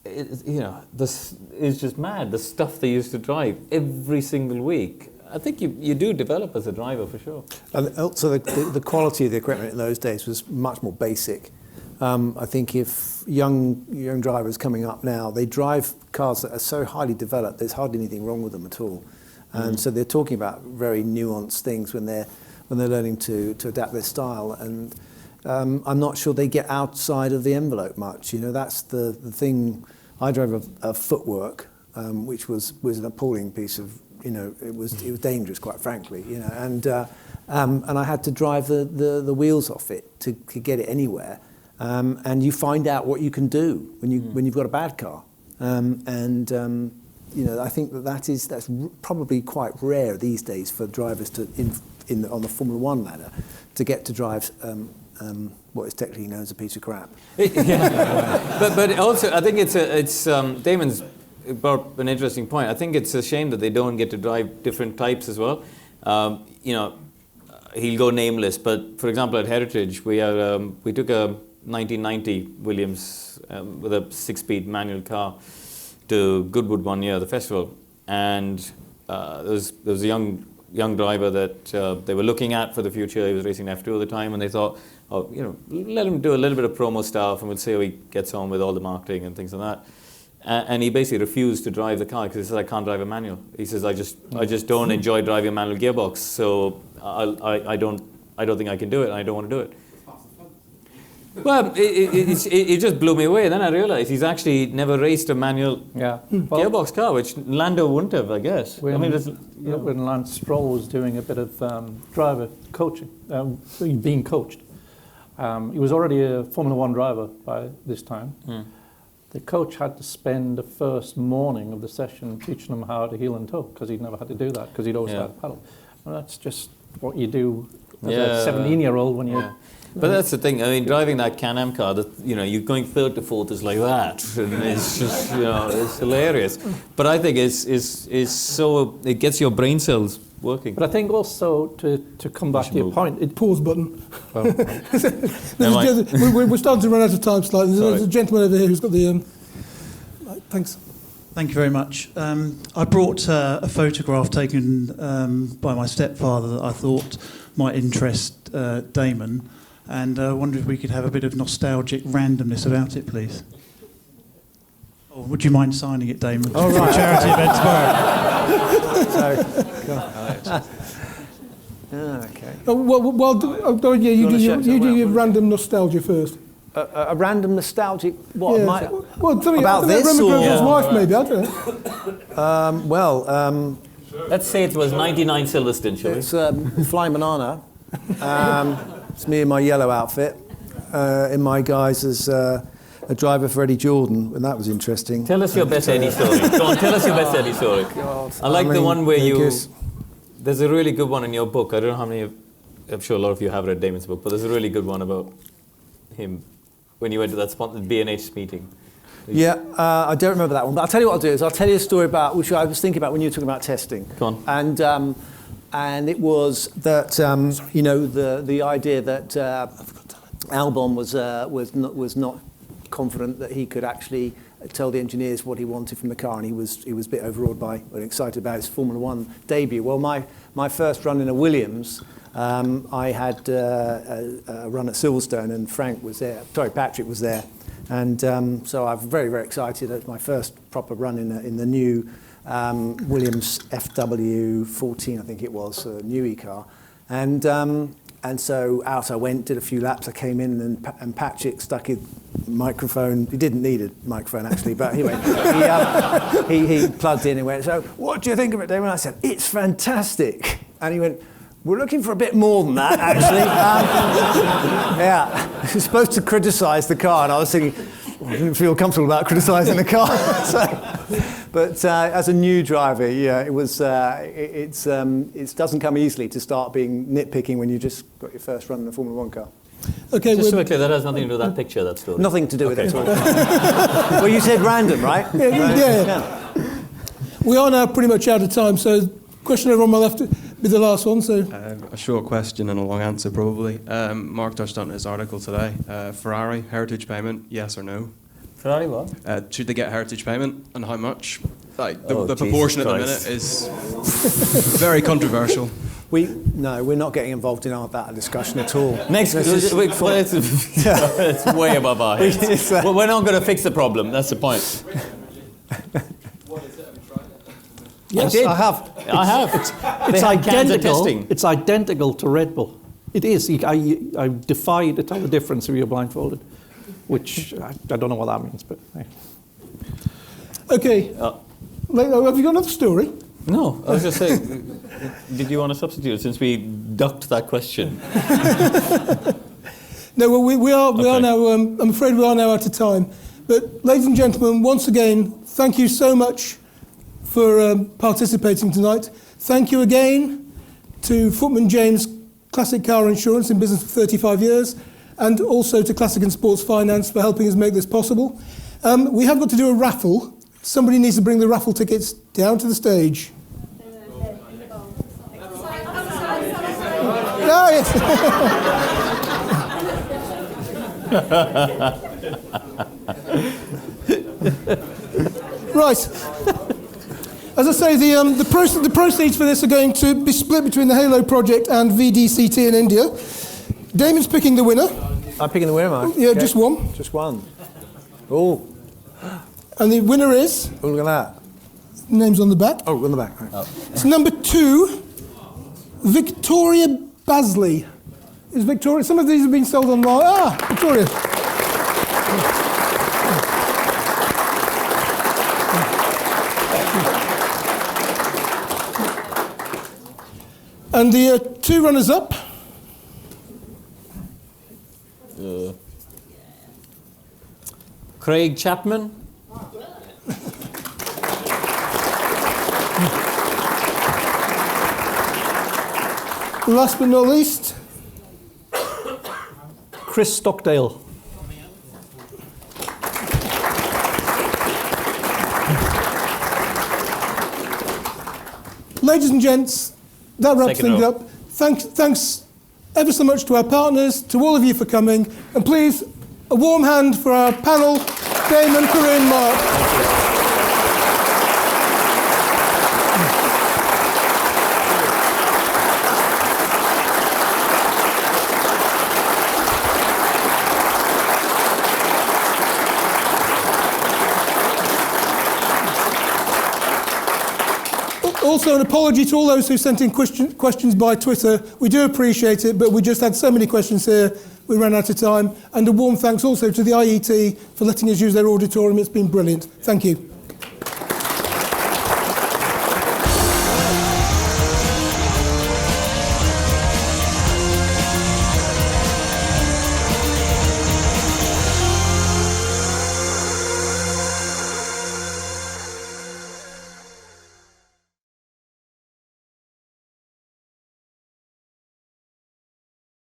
This is just mad. The stuff they used to drive every single week. I think you do develop as a driver for sure. And also the quality of the equipment in those days was much more basic. I think if young drivers coming up now, they drive cars that are so highly developed, there's hardly anything wrong with them at all. And so they're talking about very nuanced things when they're learning to adapt their style. And I'm not sure they get outside of the envelope much. That's the thing. I drove a footwork, which was an appalling piece of, it was dangerous, quite frankly, and I had to drive the wheels off it to get it anywhere. And you find out what you can do when you've got a bad car, I think that's probably quite rare these days for drivers to on the Formula One ladder to get to drive what is technically known as a piece of crap. but also I think it's Damon's brought an interesting point. I think it's a shame that they don't get to drive different types as well. He'll go nameless, but for example at Heritage we took a 1990 Williams with a 6-speed manual car to Goodwood one year, the festival, and there was a young driver that they were looking at for the future. He was racing F2 at the time, and they thought, let him do a little bit of promo stuff, and we'll see how he gets on with all the marketing and things like that. And he basically refused to drive the car because he said, I can't drive a manual. He says, I just don't enjoy driving a manual gearbox, so I don't think I can do it, and I don't want to do it. Well, it just blew me away. And then I realised he's actually never raced a manual gearbox car, which Lando wouldn't have, I guess. When Lance Stroll was doing a bit of driver coaching, being coached, he was already a Formula One driver by this time. The coach had to spend the first morning of the session teaching him how to heel and toe because he'd never had to do that because he'd always had a pedal. And that's just what you do as a 17-year-old when you... But that's the thing. I mean, driving that Can-Am car, you're going third to fourth is like that, and it's just, it's hilarious. But I think it's so it gets your brain cells working. But I think also to come back to your point, pause button. We're starting to run out of time slightly. There's a gentleman over here who's got the. Thanks. Thank you very much. I brought a photograph taken by my stepfather that I thought might interest Damon. And I wonder if we could have a bit of nostalgic randomness about it, please. Oh, would you mind signing it, Damon? Oh, right. For a charity event tomorrow. Okay. You do your random nostalgia first. A random nostalgic what? Yeah. About this? His wife, maybe. I don't know. Let's say it was 99 Silverstone, shall we? It's Flying Banana. It's me in my yellow outfit, in my guise as a driver for Eddie Jordan, and that was interesting. Tell us your best Eddie story. Go on, tell us your best Eddie story. The one where there's a really good one in your book. I don't know how many, I'm sure a lot of you have read Damon's book, but there's a really good one about him when you went to that B&H meeting. Yeah, I don't remember that one, but I'll tell you what I'll do is I'll tell you a story about, which I was thinking about when you were talking about testing. Go on. And it was that the idea that Albon was not confident that he could actually told the engineers what he wanted from the car, and he was a bit overawed by and excited about his Formula One debut. Well, my first run in a Williams, I had a run at Silverstone, and Patrick was there, and so I'm very, very excited. It was my first proper run in the new Williams FW14, I think it was, a newie car, and so out I went, did a few laps. I came in, and Patrick stuck his microphone. He didn't need a microphone, actually, but anyway, he plugged in and went, "So, what do you think of it, Damon?" I said, "It's fantastic." And he went, "We're looking for a bit more than that, actually." Yeah, he was supposed to criticise the car, and I was thinking, I didn't feel comfortable about criticising the car. But as a new driver, yeah, it doesn't come easily to start being nitpicking when you just got your first run in a Formula One car. Okay, just to be clear, that has nothing to do with that picture, that story. Nothing to do with it at all. Well, you said random, right? Yeah. We are now pretty much out of time, so question over on my left will be the last one. So a short question and a long answer, probably. Mark touched on his article today. Ferrari, heritage payment, yes or no? Ferrari what? Should they get heritage payment, and how much? Like the proportion at the minute is very controversial. We're not getting involved in that discussion at all. Next, it's way above our heads. We're not going to fix the problem. That's the point. Yes, I have. It's identical. It's identical to Red Bull. It is. I defy you to tell the difference if you're blindfolded, which I don't know what that means. But hey. Okay. Have you got another story? No, I was just saying. Did you want to substitute since we ducked that question? No, well, we are now. I'm afraid we are now out of time. But, ladies and gentlemen, once again, thank you so much for participating tonight. Thank you again to Footman James Classic Car Insurance, in business for 35 years, and also to Classic and Sports Finance for helping us make this possible. We have got to do a raffle. Somebody needs to bring the raffle tickets down to the stage. Oh, yes. Right. As I say, the proceeds for this are going to be split between the Halo project and VDCT in India. Damon's picking the winner. I'm picking the winner, Mark. Yeah, okay. Just one. Just one. Oh. And the winner is... Oh, look at that. Name's on the back. Oh, on the back. Right. Oh. It's number 2, Victoria Basley. Is Victoria... Some of these have been sold online. Ah, Victoria. And the 2 runners-up. Craig Chapman. Last but not least, Chris Stockdale. Ladies and gents, that wraps things up. Thanks ever so much to our partners, to all of you for coming, and please, a warm hand for our panel, Damon, Karun, Mark. Also, an apology to all those who sent in questions by Twitter. We do appreciate it, but we just had so many questions here, we ran out of time. And a warm thanks also to the IET for letting us use their auditorium. It's been brilliant. Thank you.